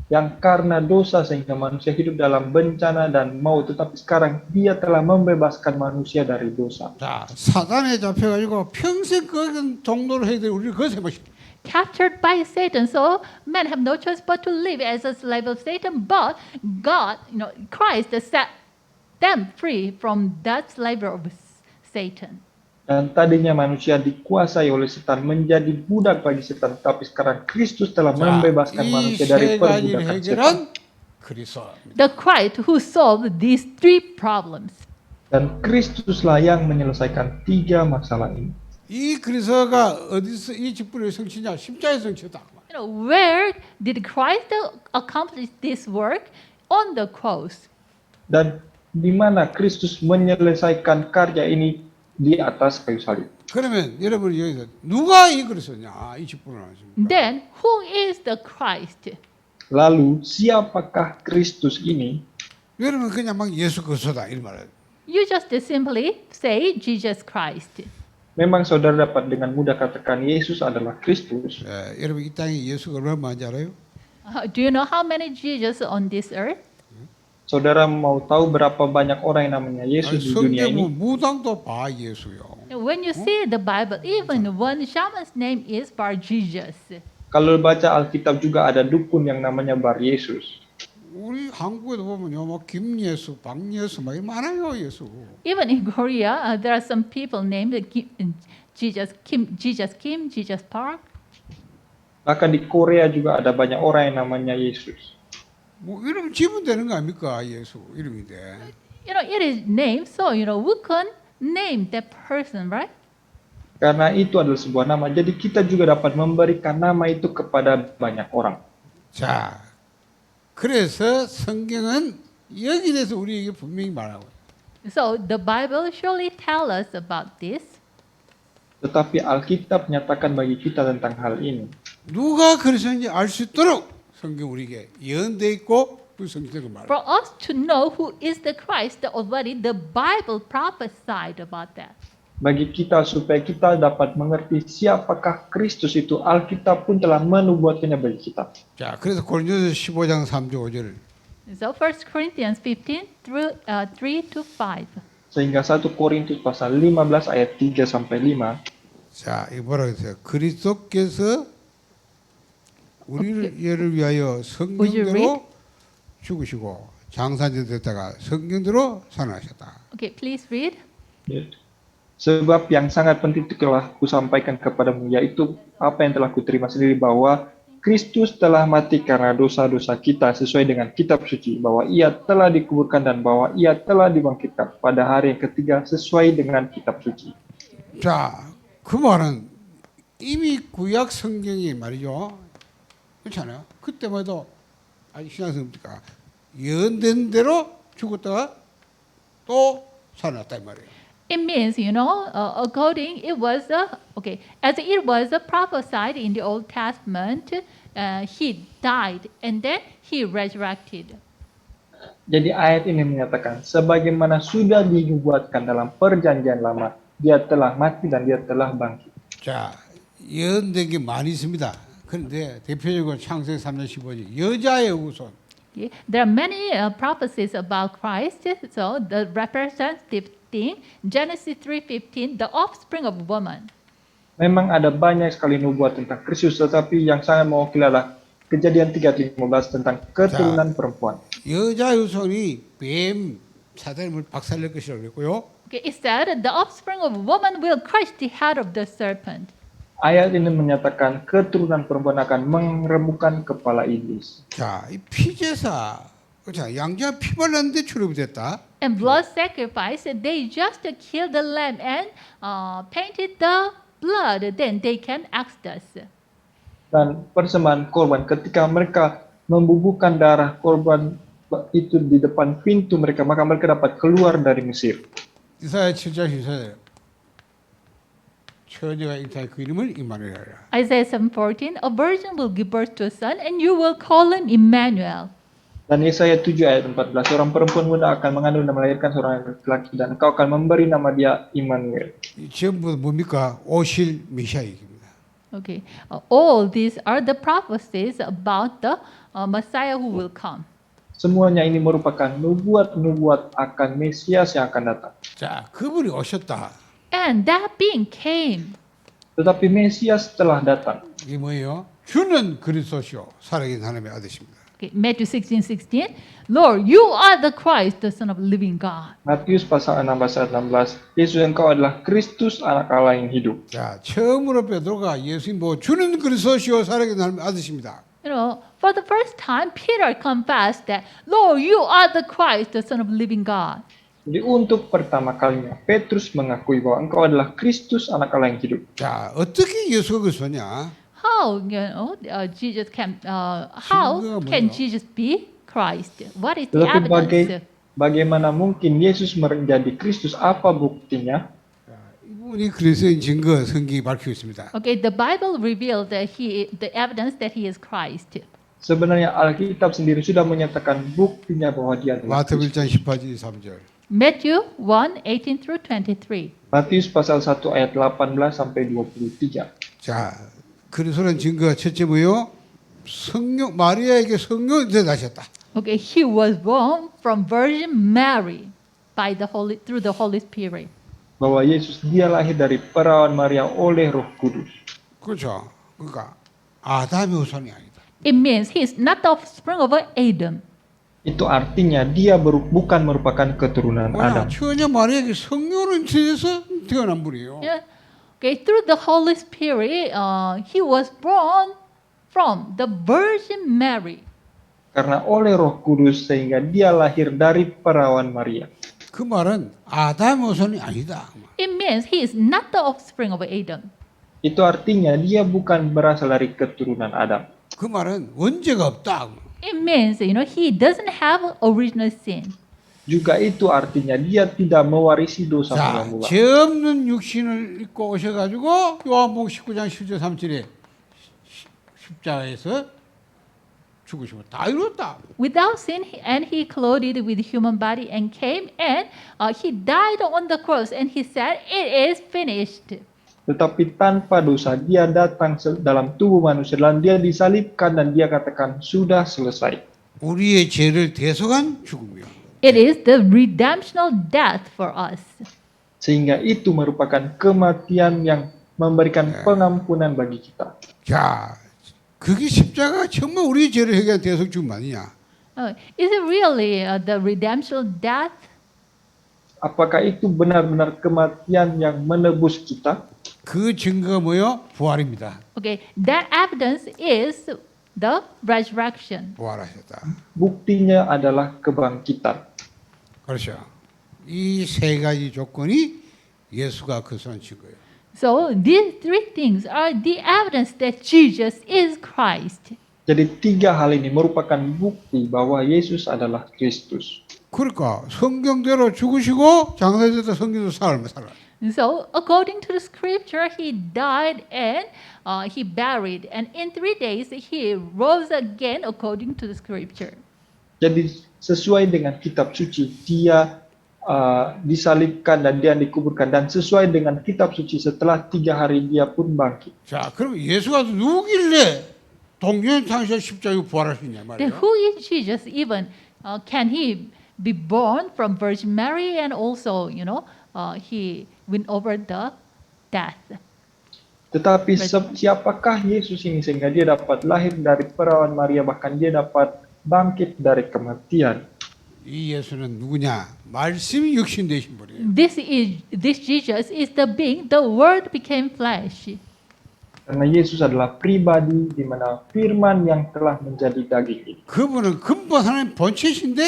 Yang karena dosa sehingga manusia hidup dalam bencana dan maut, tetapi sekarang dia telah membebaskan manusia dari dosa. 자, 사단에 잡혀가지고 평생 그 종로를 해야 돼. 우리 그것을 해방시켜. Captured by Satan, so men have no choice but to live as a slave of Satan. But God, Christ set them free from that slavery of Satan. Dan tadinya manusia dikuasai oleh setan, menjadi budak bagi setan, tapi sekarang Kristus telah membebaskan manusia dari 이세 가지를 perbudakan setan. 해결한 그리스도. The Christ who solved these three problems. Dan Kristuslah yang menyelesaikan tiga masalah ini. 이 그리스도가 어디서 이 직분을 성취냐? 십자가에 성취했다. Where did Christ accomplish this work? On the cross. Dan di mana Kristus menyelesaikan karya ini? Di atas kayu salib. 그러면 여러분이 여기서 누가 이 그리스도냐? 이 직분을 하십니까? Then who is the Christ? Lalu siapakah Kristus ini? 여러분 그냥 막 예수 그리스도다 이런 말을. You just simply say Jesus Christ. Memang saudara dapat dengan mudah katakan Yesus adalah Kristus. 여러분 이 땅에 예수가 얼마나 많은지 알아요? Do you know how many Jesus on this earth? Saudara mau tahu berapa banyak orang yang namanya Yesus di dunia ini? 성경 무당도 봐 예수요. When you see the Bible, even one shaman's name is Bar Jesus. Kalau baca Alkitab juga ada dukun yang namanya Bar Yesus. 우리 한국에도 보면요, 뭐 김예수, 박예수 막 많아요 예수. Even in Korea, there are some people named Jesus Kim, Jesus Park. Bahkan di Korea juga ada banyak orang yang namanya Yesus. 뭐 이름 지면 되는 거 아닙니까 예수 이름인데. It is named, so we can name that person, right? Karena itu adalah sebuah nama, jadi kita juga dapat memberikan nama itu kepada banyak orang. 자, 그래서 성경은 여기 대해서 우리에게 분명히 말하고. So the Bible surely tell us about this. Tetapi Alkitab menyatakan bagi kita tentang hal ini. 누가 그리스도인지 알 수 있도록 성경 우리에게 예언돼 있고 그 성경을 말해. For us to know who is the Christ, already the Bible prophesied about that. bagi kita supaya kita dapat mengerti siapakah Kristus itu. Alkitab pun telah menubuatkannya bagi kita. 자, 그래서 고린도서 15장 3절 5절. So 1 Corinthians 15 through 3 to 5. Sehingga 1 Korintus pasal 15 ayat 3 sampai 5. 자, 이거 뭐라고 했어요? 그리스도께서 우리를 위하여 Would you 성경대로 죽으시고 장사제 됐다가 성경대로 살아나셨다. Okay, please read. Ya. Sebab yang sangat penting itu telah kusampaikan kepadamu, yaitu apa yang telah kuterima sendiri, bahwa Kristus telah mati karena dosa-dosa kita sesuai dengan kitab suci, bahwa ia telah dikuburkan dan bahwa ia telah dibangkitkan pada hari yang ketiga sesuai dengan kitab suci. 자, 그 말은 이미 구약 성경이 말이죠. 그렇잖아요. 그때마다 아니 신앙성입니까? 예언된 대로 죽었다가 또 살아났다 이 말이에요. It means, according it was as it was prophesied in the Old Testament, he died and then he resurrected. Jadi ayat ini menyatakan, sebagaimana sudah dinubuatkan dalam perjanjian lama, dia telah mati dan dia telah bangkit. 자, 예언된 게 많이 있습니다. 그런데 대표적으로 창세기 3장 15절 여자의 우선. Okay. There are many prophecies about Christ. So the representative thing, Genesis 3:15, the offspring of woman. Memang ada banyak sekali nubuat tentang Kristus, tetapi yang sangat mewakili adalah Kejadian 3:15 tentang keturunan perempuan. 여자의 우선이 뱀 사단을 박살낼 것이라고 그랬고요. Okay, it said the offspring of woman will crush the head of the serpent. Ayat ini menyatakan keturunan perempuan akan mengeremukkan kepala iblis. 자, 이 피제사, 자, 양자 피 발랐는데 출애굽이 됐다. And blood sacrifice, they just killed the lamb and painted the blood, then they can access. Dan persembahan korban, ketika mereka membubuhkan darah korban itu di depan pintu mereka, maka mereka dapat keluar dari Mesir. 이사야 7장 14절. 처녀가 잉타해 그 이름을 임마누엘이라. Isaiah 7:14, a virgin will give birth to a son, and you will call him Emmanuel. Dan Yesaya 7 ayat 14, seorang perempuan muda akan mengandung dan melahirkan seorang laki-laki, dan engkau akan memberi nama dia Immanuel. 이 전부 뭡니까? 오실 메시아입니다. Okay, all these are the prophecies about the Messiah who will come. Semuanya ini merupakan nubuat-nubuat akan Mesias yang akan datang. 자, 그분이 오셨다. And that being came. Tetapi Mesias telah datang. 이게 뭐예요? 주는 그리스도시요 살아계신 하나님의 아들이십니다. Okay, Matthew 16:16, Lord, you are the Christ, the Son of the living God. Matius pasal 16 ayat 16, Yesus engkau adalah Kristus anak Allah yang hidup. 자, 처음으로 베드로가 예수님 뭐 주는 그리스도시요 살아계신 하나님의 아들이십니다. For the first time, Peter confessed that, Lord, you are the Christ, the Son of the living God. Jadi untuk pertama kalinya Petrus mengakui bahwa engkau adalah Kristus anak Allah yang hidup. 자, 어떻게 예수가 그리스도냐? How Jesus can? How 증거가 can 뭐예요? Jesus be Christ? What is the Tetapi evidence? bagaimana mungkin Yesus menjadi Kristus? Apa buktinya? 이분이 그리스도인 증거 성경이 밝히고 있습니다. Okay, the Bible revealed that the evidence that he is Christ. Sebenarnya Alkitab sendiri sudah menyatakan buktinya bahwa dia adalah 마태복음 Kristus. 1장 18절 3절. Matthew 1:18 through 23. Matius pasal 1 ayat 18 sampai 23. 자, 그리스도라는 증거가 첫째 뭐요? 성령 마리아에게 성령이 대하셨다. Okay, he was born from Virgin Mary through the Holy Spirit. Bahwa Yesus dia lahir dari perawan Maria oleh Roh Kudus. 그렇죠. 그러니까 아담의 후손이 아니다. It means he is not the offspring of Adam. Itu artinya dia bukan merupakan keturunan 뭐냐? Adam. 처녀 마리아에게 성령을 인쳐서 태어난 분이에요. Yeah. Okay, through the Holy Spirit, he was born from the Virgin Mary. Karena oleh Roh Kudus sehingga dia lahir dari perawan Maria. 그 말은 아담의 후손이 아니다. It means he is not the offspring of Adam. Itu artinya dia bukan berasal dari keturunan Adam. 그 말은 원죄가 없다. It means, he doesn't have original sin. Juga itu artinya dia tidak mewarisi dosa 자, mula-mula. 죄 없는 육신을 입고 오셔가지고 요한복음 19장 10절 3절에 십자가에서 죽으시고 다 이뤘다. without sin, and he clothed with human body and came and he died on the cross and he said, "It is finished." Tetapi tanpa dosa dia datang dalam tubuh manusia dan dia disalibkan dan dia katakan sudah selesai. 우리의 죄를 대속한 죽음이요. It is the redemptional death for us. Sehingga itu merupakan kematian yang memberikan pengampunan bagi kita. 자, 그게 십자가 정말 우리의 죄를 해결한 대속 죽음 아니냐? Is it really the redemptional death? Apakah itu benar-benar kematian yang menebus kita? 그 증거가 뭐요? 부활입니다. Okay, that evidence is the resurrection. 부활하셨다. Buktinya adalah kebangkitan. 그렇죠. 이 세 가지 조건이 예수가 그리스도인 증거예요. So these three things are the evidence that Jesus is Christ. Jadi tiga hal ini merupakan bukti bahwa Yesus adalah Kristus. 그러니까 성경대로 죽으시고 장사되다 성경대로 살아. So according to the scripture, he died and he buried, and in 3 days he rose again according to the scripture. Jadi sesuai dengan kitab suci, dia disalibkan dan dia dikuburkan, dan sesuai dengan kitab suci setelah 3 hari dia pun bangkit. 자, 그럼 예수가 누구길래 동정창세 십자가에 부활하시냐 Then 말이에요. who is Jesus even? Can he be born from Virgin Mary and also, he went over the death? Tetapi siapakah Yesus ini sehingga dia dapat lahir dari perawan Maria, bahkan dia dapat bangkit dari kematian? 이 예수는 누구냐? 말씀이 육신 되신 분이에요. This Jesus is the being, the Word became flesh. Karena Yesus adalah pribadi di mana firman yang telah menjadi daging ini. 그분은 근본 하나님 본체신데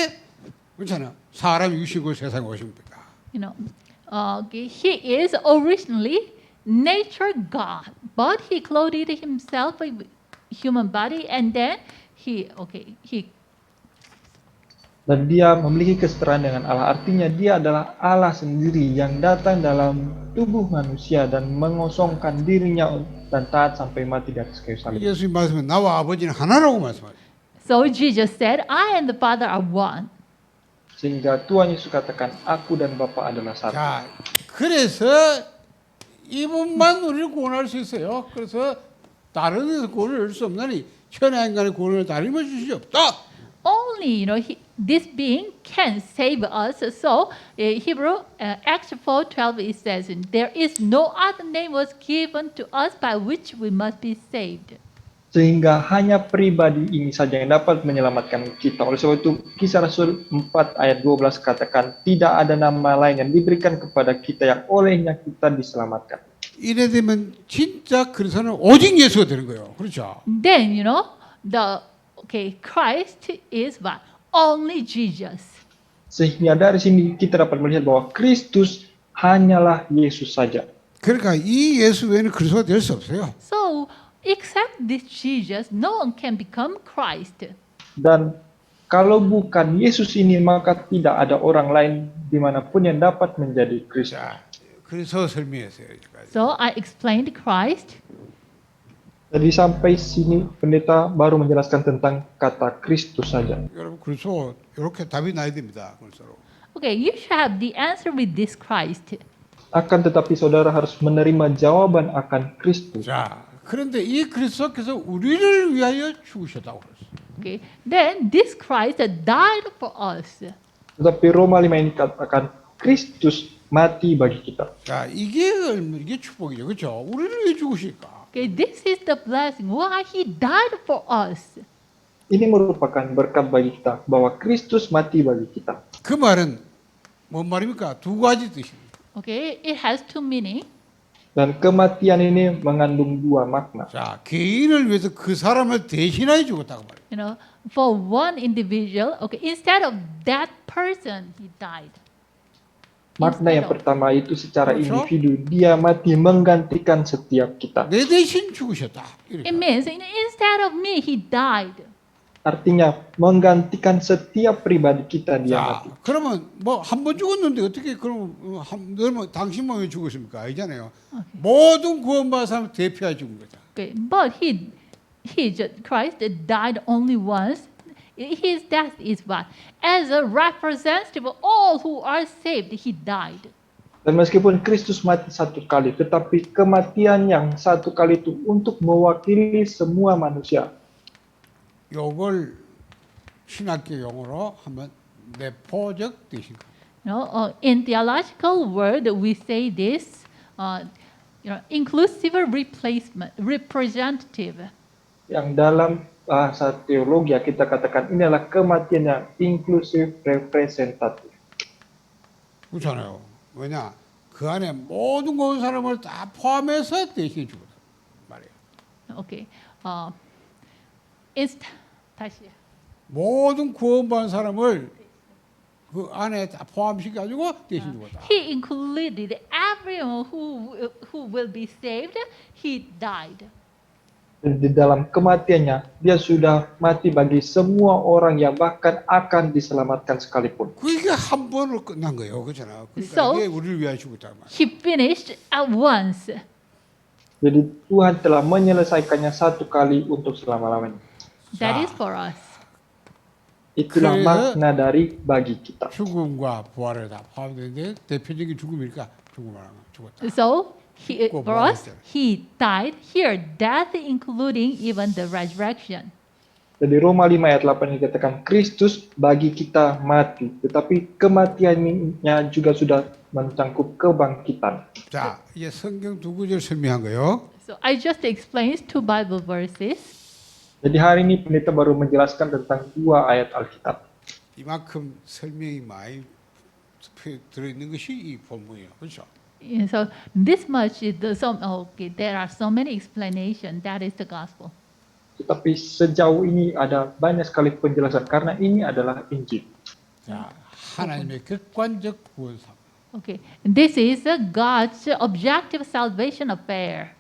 그렇잖아. 사람 육신으로 세상에 오신 겁니다. He is originally nature God, but he clothed himself with human body, and then he Dan dia memiliki kesetaraan dengan Allah. Artinya dia adalah Allah sendiri yang datang dalam tubuh manusia dan mengosongkan dirinya dan taat sampai mati di atas kayu salib. 예수님 말씀은 나와 아버지는 하나라고 말씀하세요. So Jesus said, "I and the Father are one." Sehingga Tuhan Yesus katakan, aku dan Bapa adalah satu. 자, 그래서 이분만 우리를 구원할 수 있어요. 그래서 다른 데서 구원을 얻을 수 없나니 천하 인간의 구원을 다른 것 주시 없다. Only, this being can save us. So, Hebrew Acts 4:12 it says, "There is no other name was given to us by which we must be saved." Sehingga hanya pribadi ini saja yang dapat menyelamatkan kita. Oleh sebab itu, Kisah Rasul 4 ayat 12 katakan, tidak ada nama lain yang diberikan kepada kita yang olehnya kita diselamatkan. 이래 되면 진짜 그리스도는 오직 예수가 되는 거예요. 그렇죠? Then, Christ is what? Only Jesus. Sehingga dari sini kita dapat melihat bahwa Kristus hanyalah Yesus saja. 그러니까 이 예수 외에는 그리스도가 될 수 없어요. So, except this Jesus, no one can become Christ. Dan kalau bukan Yesus ini, maka tidak ada orang lain dimanapun yang dapat menjadi Kristus. 자, 그래서 설명했어요. 여기까지. So, I explained Christ. Jadi sampai sini pendeta baru menjelaskan tentang kata Kristus saja. 여러분 그리스도 이렇게 답이 나야 됩니다. 그리스도로. Okay, you should have the answer with this Christ. Akan tetapi saudara harus menerima jawaban akan Kristus. 자, 그런데 이 그리스도께서 우리를 위하여 죽으셨다고 그랬어요. Okay, then this Christ died for us. Tetapi Roma 5 ini katakan Kristus mati bagi kita. 자, 이게 축복이죠. 그렇죠? 우리를 왜 죽으실까? Okay, this is the blessing. Why he died for us. Ini merupakan berkat bagi kita bahwa Kristus mati bagi kita. 그 말은 뭔 말입니까? 두 가지 뜻입니다. Okay, it has two meaning. Dan kematian ini mengandung dua makna. 자, 개인을 위해서 그 사람을 대신하여 죽었다고 말이에요. For one individual, okay, instead of that person, he died. Makna yang pertama itu secara individu, dia mati menggantikan setiap kita. 내 대신 죽으셨다. It means instead of me, he died. Artinya menggantikan setiap pribadi kita dia 자, mati. 그러면 뭐 한 번 죽었는데 어떻게 그럼 당신만 왜 죽었습니까? 아니잖아요. 모든 구원받은 사람 대표해 죽은 거죠. Okay, but he Christ died only once. His death is what? As a representative of all who are saved, he died. Dan meskipun Kristus mati satu kali, tetapi kematian yang satu kali itu untuk mewakili semua manusia. 요걸 신학교 용어로 하면 내포적 대신. In theological word, we say this, inclusive replacement, representative. Yang dalam bahasa teologi kita katakan ini adalah kematian yang inklusif representatif. 그렇잖아요. 왜냐? 그 안에 모든 사람을 다 포함해서 대신해 주거든 말이에요. Okay. 다시. 모든 구원받은 사람을 그 안에 다 포함시켜 가지고 대신 주거든. He included everyone who will be saved. He died. Dan di dalam kematiannya, dia sudah mati bagi semua orang yang bahkan akan diselamatkan sekalipun. 그게 한 번으로 끝난 거예요. 그렇잖아. 그러니까 So, 이게 우리를 위하여 죽었단 말이야. He finished at once. Jadi Tuhan telah menyelesaikannya satu kali untuk selama-lamanya. That is for us. Itulah 그래서 makna dari bagi kita. 죽음과 부활에 다 포함되는데 대표적인 죽음이니까 죽음을 죽었다. So, 죽고 for us, 부활했어요. he died. Here, death including even the resurrection. Jadi Roma 5 ayat 8 dikatakan Kristus bagi kita mati, tetapi kematiannya juga sudah mencangkup kebangkitan. 자, 이제 성경 두 구절 설명한 거요. So I just explained two Bible verses. Jadi hari ini pendeta baru menjelaskan tentang dua ayat Alkitab. 이만큼 설명이 많이 들어있는 것이 이 본문이에요. 그렇죠? And so this much is there are so many explanations. That is the gospel. Tetapi sejauh ini ada banyak sekali penjelasan karena ini adalah Injil. 자, 하나님의 객관적 구원사. Okay, this is God's objective salvation affair.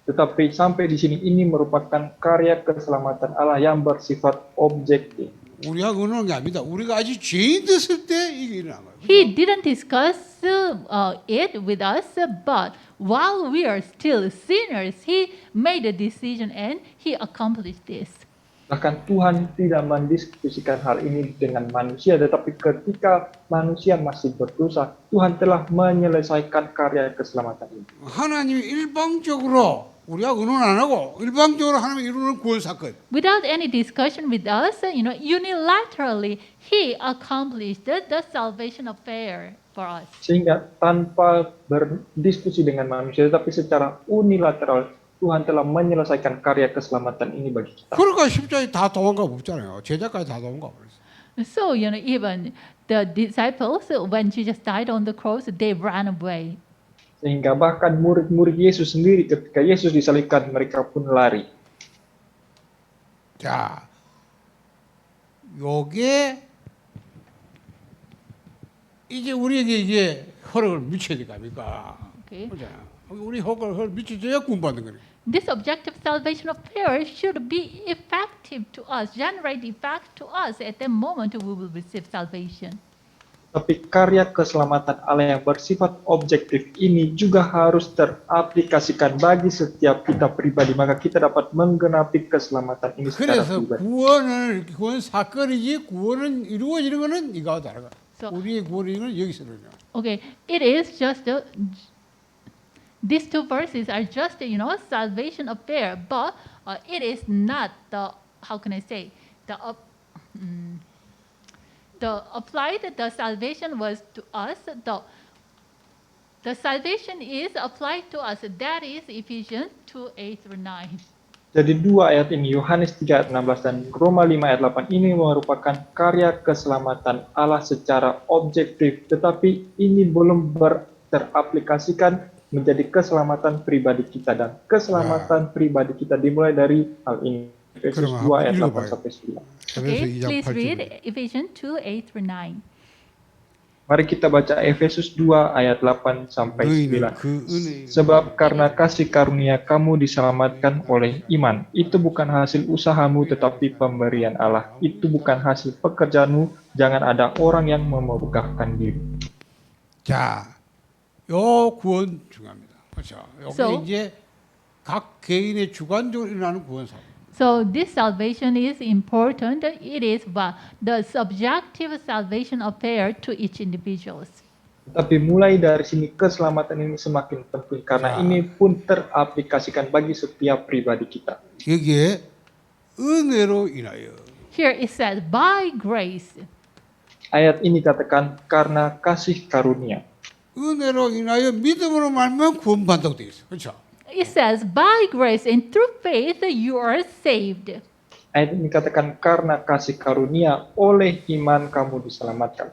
Tetapi sampai di sini ini merupakan karya keselamatan Allah yang bersifat objektif. 우리가 의논한 게 아닙니다. 우리가 아직 죄인 됐을 때 이게 일어난 거예요. He didn't discuss it with us, but while we are still sinners, He made a decision and He accomplished this. Bahkan Tuhan tidak mendiskusikan hal ini dengan manusia, tetapi ketika manusia masih berdosa, Tuhan telah menyelesaikan karya keselamatan ini. 하나님이 일방적으로 우리가 의논 안 하고 일방적으로 하나님이 이루는 구원 사건. Without any discussion with us, unilaterally, He accomplished the salvation affair for us. Sehingga tanpa berdiskusi dengan manusia, tetapi secara unilateral, Tuhan telah menyelesaikan karya keselamatan ini bagi kita. 그러니까 십자가에 다 도망가 없잖아요. 제자까지 다 도망가 버렸어요. So, even the disciples, when Jesus died on the cross, they ran away. Sehingga bahkan murid-murid Yesus sendiri ketika Yesus disalibkan, mereka pun lari. 자, 요게 이제 우리에게 이제 허락을 미쳐야 될 거 아닙니까? Okay. 그렇잖아요. 우리 허락을 미쳐줘야 구원받는 거예요. This objective salvation affair should be effective to us, generate effect to us at the moment we will receive salvation. Tapi karya keselamatan Allah yang bersifat objektif ini juga harus teraplikasikan bagi setiap kita pribadi, maka kita dapat menggenapi keselamatan ini secara 그래서 pribadi. 구원 사건이지 구원은 이루어지는 거는 이거와 다르다. So- 우리의 구원은 여기서는요. Okay, it is just these two verses are just salvation affair, but it is not the the salvation was to us. The salvation is applied to us. That is Ephesians 2:8-9. Jadi dua ayat ini, Yohanes 3 ayat 16 dan Roma 5 ayat 8 ini merupakan karya keselamatan Allah secara objektif, tetapi ini belum teraplikasikan menjadi keselamatan pribadi kita, dan keselamatan pribadi kita dimulai dari hal ini. Efesus 2 ayat 8 sampai 9. Okay, please read Ephesians 2:8-9. Mari kita baca Efesus 2 ayat 8 sampai 9. Sebab karena kasih karunia kamu diselamatkan oleh iman. Itu bukan hasil usahamu tetapi pemberian Allah. Itu bukan hasil pekerjaanmu. Jangan ada orang yang memegahkan diri. 자, 요 구원 중요합니다. 그렇죠. 요게 So- 이제 각 개인의 주관적으로 일어나는 구원 사건. So this salvation is important. It is the subjective salvation affair to each individuals. Tapi mulai dari sini keselamatan ini semakin penting karena Ya. ini pun teraplikasikan bagi setiap pribadi kita. 여기에 은혜로 인하여. Here it says, by grace. Ayat ini katakan karena kasih karunia. 은혜로 인하여 믿음으로 말면 구원받는다고 되어 있어. 그렇죠? It says, by grace and through faith you are saved. Ayat ini katakan karena kasih karunia oleh iman kamu diselamatkan.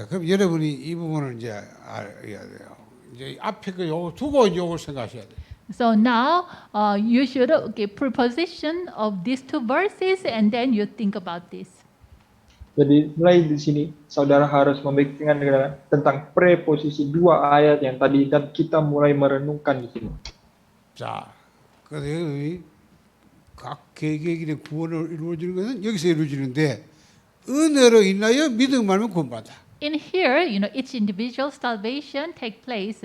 그럼 여러분이 이 부분을 이제 알아야 돼요. 이제 앞에 그 요거 두고 요걸 생각하셔야 돼요. So now you should preposition of these two verses and then you think about this. Jadi mulai di sini saudara harus memikirkan tentang preposisi dua ayat yang tadi dan kita mulai merenungkan di sini. 자, 그래서 여기 각 개개인의 구원을 이루어지는 것은 여기서 이루어지는데 은혜로 인하여 믿음 말면 구원받아. In here, each individual salvation take place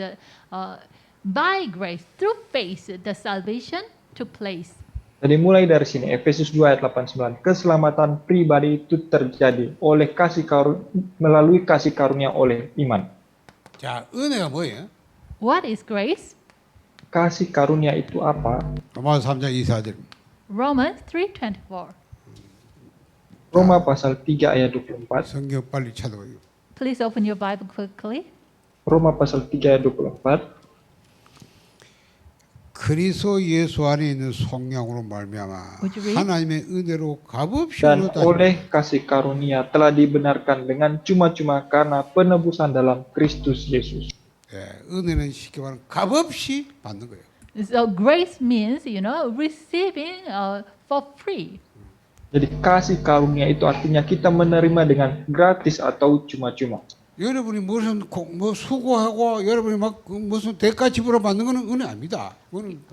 by grace through faith. The salvation took place. Jadi mulai dari sini Efesus 2 ayat 89 keselamatan pribadi itu terjadi oleh melalui kasih karunia oleh iman. 자, 은혜가 뭐예요? What is grace? Kasih karunia itu apa? 로마서 3장 24절. Romans 3:24. Roma pasal 3 ayat 24. 성경 빨리 찾아봐요. Please open your Bible quickly. Roma pasal 3 ayat 24. 그리스도 예수 안에 있는 속량으로 말미암아 Would you read? 하나님의 은혜로 값없이 Dan 얻었다. oleh kasih karunia telah dibenarkan dengan cuma-cuma karena penebusan dalam Kristus Yesus. 예, 은혜는 쉽게 말하면 값없이 받는 거예요. So grace means, receiving for free. Jadi kasih karunia itu artinya kita menerima dengan gratis atau cuma-cuma. 여러분이 뭐 수고하고 여러분이 막 무슨 대가 지불을 받는 거는 은혜 아닙니다. 그거는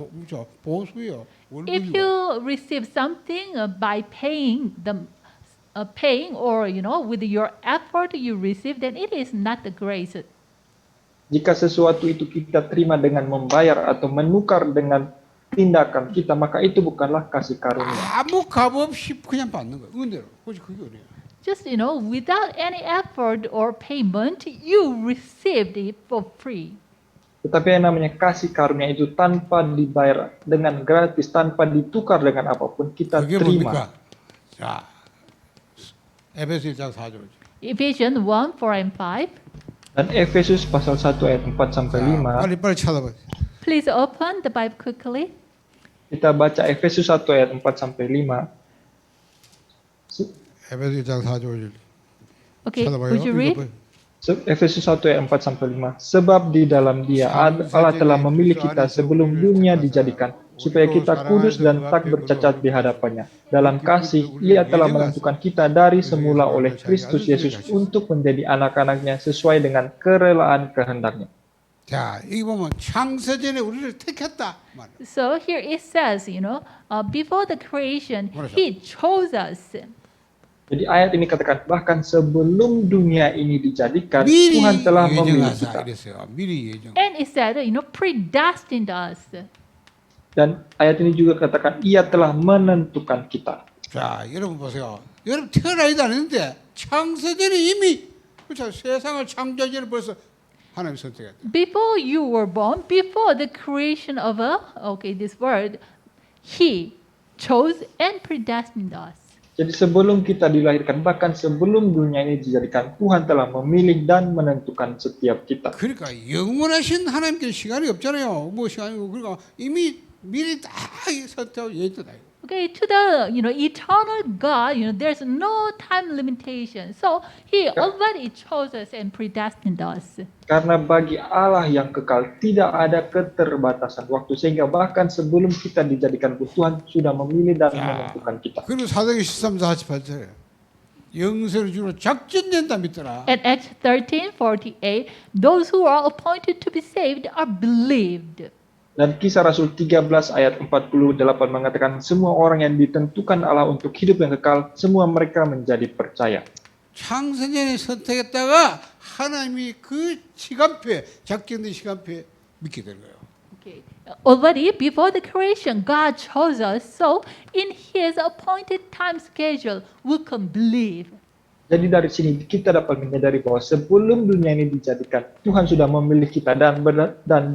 보수예요. If you receive something by paying or with your effort you receive, then it is not the grace. Jika sesuatu itu kita terima dengan membayar atau menukar dengan tindakan kita, maka itu bukanlah kasih karunia. 아무 값 없이 그냥 받는 거예요. 은혜로. 그게 은혜예요. Just, without any effort or payment, you received it for free. Tetapi yang namanya kasih karunia itu tanpa dibayar, dengan gratis, tanpa ditukar dengan apapun, kita 그게 terima. 뭡니까? 자, 에베소 1장 4절. Ephesians 1, 4 and 5. Dan Efesus pasal 1 ayat 4 sampai 5, 빨리 찾아봐. Please open the Bible quickly. kita baca Efesus 1 ayat 4 sampai 5. 에베소 1장 4절. Okay, 찾아봐요. would you read? Efesus 1 ayat 4 sampai 5. Sebab di dalam Dia Allah telah memilih kita sebelum dunia dijadikan supaya kita kudus dan tak bercacat di hadapannya. Dalam kasih Ia telah menentukan kita dari semula oleh Kristus Yesus untuk menjadi anak-anaknya sesuai dengan kerelaan kehendaknya. 자, 여기 보면 창세전에 우리를 택했다. 말이에요. So here it says, before the creation, He chose us. Jadi ayat ini katakan bahkan sebelum dunia ini dijadikan 미리 Tuhan telah memilih 예정하사 kita. 이랬어요. 미리 예정. And it said, predestined us. Dan ayat ini juga katakan Ia telah menentukan kita. 자, 여러분 보세요. 여러분 태어나지도 않았는데 창세전에 이미 그렇죠. 세상을 창조하기 전에 벌써 하나님 선택했다. Before you were born, before the creation of this world, He chose and predestined us. Jadi sebelum kita dilahirkan, bahkan sebelum dunia ini dijadikan, Tuhan telah memilih dan menentukan setiap kita. 그러니까 영원하신 하나님께 시간이 없잖아요. 뭐 시간이 그러니까 이미 미리 다 선택하고 예정다. Okay, to the eternal God, there's no time limitation. So He already chose us and predestined us. Karena bagi Allah yang kekal tidak ada keterbatasan waktu, sehingga bahkan sebelum kita dijadikan pun Tuhan sudah memilih dan menentukan kita. 그리고 사도행전 13, 48절에 영생을 주로 작정된다 믿더라. At Acts 13:48, those who are appointed to be saved are believed. Dan Kisah Rasul 13 ayat 48 mengatakan semua orang yang ditentukan Allah untuk hidup yang kekal, semua mereka menjadi percaya. 창세전에 선택했다가 하나님이 그 시간표에 작정된 시간표에 믿게 되는 거예요. Okay. Already before the creation, God chose us. So in His appointed time schedule, we can believe. Jadi dari sini kita dapat menyadari bahwa sebelum dunia ini dijadikan, Tuhan sudah memilih kita dan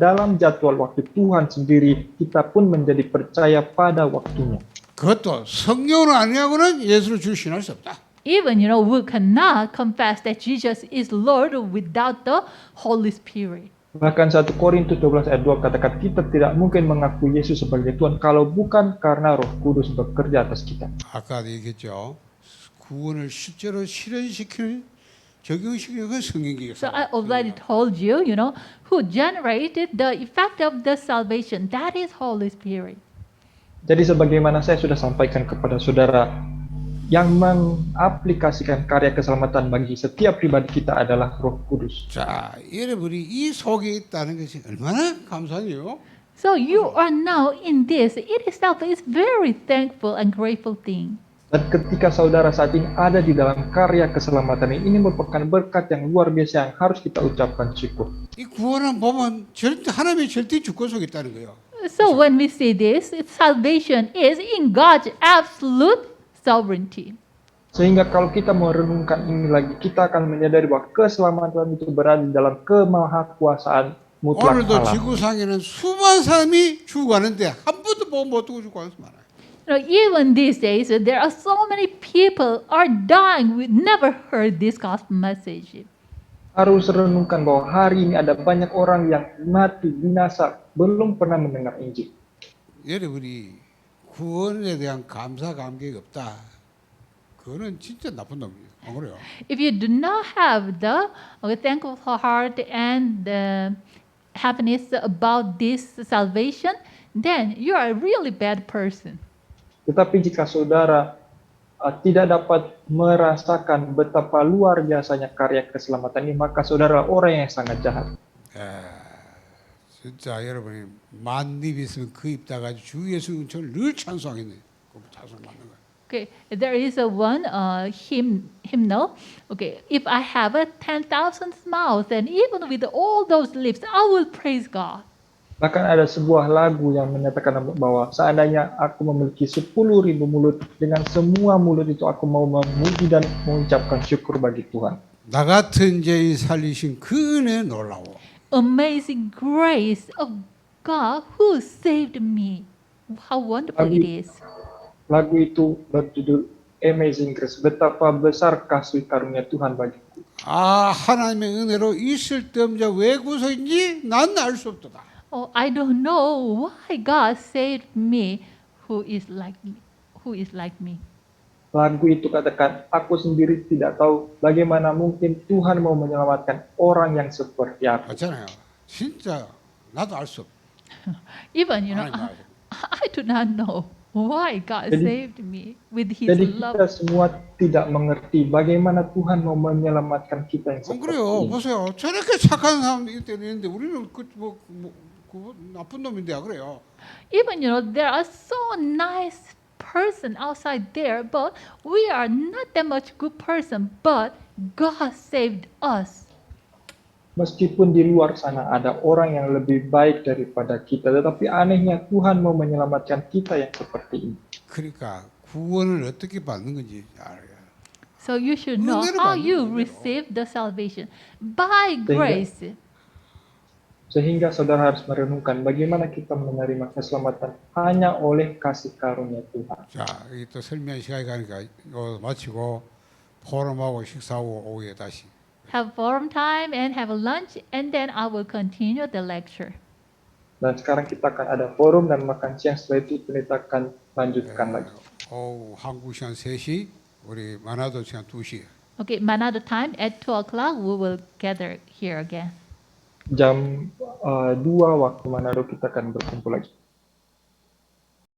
dalam jadwal waktu Tuhan sendiri kita pun menjadi percaya pada waktunya. 그것도 성령으로 아니하고는 예수를 주 신할 수 없다. Even, we cannot confess that Jesus is Lord without the Holy Spirit. Bahkan 1 Korintus 12 ayat 2 katakan kita tidak mungkin mengaku Yesus sebagai Tuhan kalau bukan karena Roh Kudus bekerja atas kita. 아까도 얘기했죠. 구원을 실제로 실현시키는 적용시키는 건 성령이에요. So I already told you, who generated the effect of the salvation. That is Holy Spirit. Jadi sebagaimana saya sudah sampaikan kepada saudara, yang mengaplikasikan karya keselamatan bagi setiap pribadi kita adalah Roh Kudus. 자, 여러분이 이 속에 있다는 것이 얼마나 감사해요. So you are now in this. It itself is very thankful and grateful thing. Dan ketika saudara saat ini ada di dalam karya keselamatan ini merupakan berkat yang luar biasa yang harus kita ucapkan syukur. 이 구원을 보면 절대 하나님의 절대 주권 속에 있다는 거예요. So when we see this, salvation is in God's absolute sovereignty. Sehingga kalau kita merenungkan ini lagi, kita akan menyadari bahwa keselamatan itu berada di dalam kemahakuasaan mutlak 오늘도 Allah. 지구상에는 수많은 사람이 죽어가는데 한 번도 보고 못 두고 죽어가는 사람 많아요. Even these days, there are so many people are dying. We never heard this gospel message. Harus renungkan bahwa hari ini ada banyak orang yang mati binasa belum pernah mendengar Injil. 여러분이 구원에 대한 감사 감격이 없다. 그거는 진짜 나쁜 놈이에요. 안 그래요? If you do not have the thankful heart and the happiness about this salvation, then you are a really bad person. Tetapi jika saudara tidak dapat merasakan betapa luar biasanya karya keselamatan ini, maka saudara orang yang sangat jahat. 진짜 여러분이 만입 있으면 그 입 닫아가지고 주 예수 은총을 늘 찬송하겠네. 그 찬송 맞는 거야. Okay, there is a one hymnal. Okay, if I have 10,000 mouths and even with all those lips, I will praise God. Bahkan ada sebuah lagu yang menyatakan bahwa seandainya aku memiliki 10.000 mulut, dengan semua mulut itu aku mau memuji dan mengucapkan syukur bagi Tuhan. 나 같은 죄인 살리신 그 은혜 놀라워. Amazing grace of God who saved me. How wonderful it is. Lagu itu berjudul Amazing Grace. Betapa besar kasih karunia Tuhan bagiku. 아, 하나님의 은혜로 있을 때 없는 자 왜 구속인지 난 알 수 없도다. Oh, I don't know why God saved me who is like me. Who is like me. Lagu itu katakan, aku sendiri tidak tahu bagaimana mungkin Tuhan mau menyelamatkan orang yang seperti aku. 맞잖아요. 진짜 나도 알 수 없어. Even, 하나님 알아요. I do not know why God saved me with His Jadi love. kita semua tidak mengerti bagaimana Tuhan mau menyelamatkan kita yang 안 seperti 그래요. ini. 보세요. 저렇게 착한 사람들이 있는데 우리는 그 나쁜 놈인데 그래요. Even, there are so nice person outside there, but we are not that much good person, but God saved us. Meskipun di luar sana ada orang yang lebih baik daripada kita, tetapi anehnya Tuhan mau menyelamatkan kita yang seperti ini. 그러니까 구원을 어떻게 받는 건지 알아요. So you should know 은혜로 how 받는 you 은혜로. receive the salvation by grace. Sehingga saudara harus merenungkan bagaimana kita menerima keselamatan hanya oleh kasih karunia Tuhan. 자, 여기 또 설명 시간이 가니까 이거 마치고 포럼하고 식사하고 오후에 다시. Have forum time and have a lunch, and then I will continue the lecture. Dan sekarang kita akan ada forum dan makan siang, setelah itu kita akan lanjutkan lagi. 오후 한국 시간 3시, 우리 만화도 시간 2시. Okay, Manado time at 2 o'clock, we will gather here again. Jam 2 waktu Manado kita akan berkumpul lagi.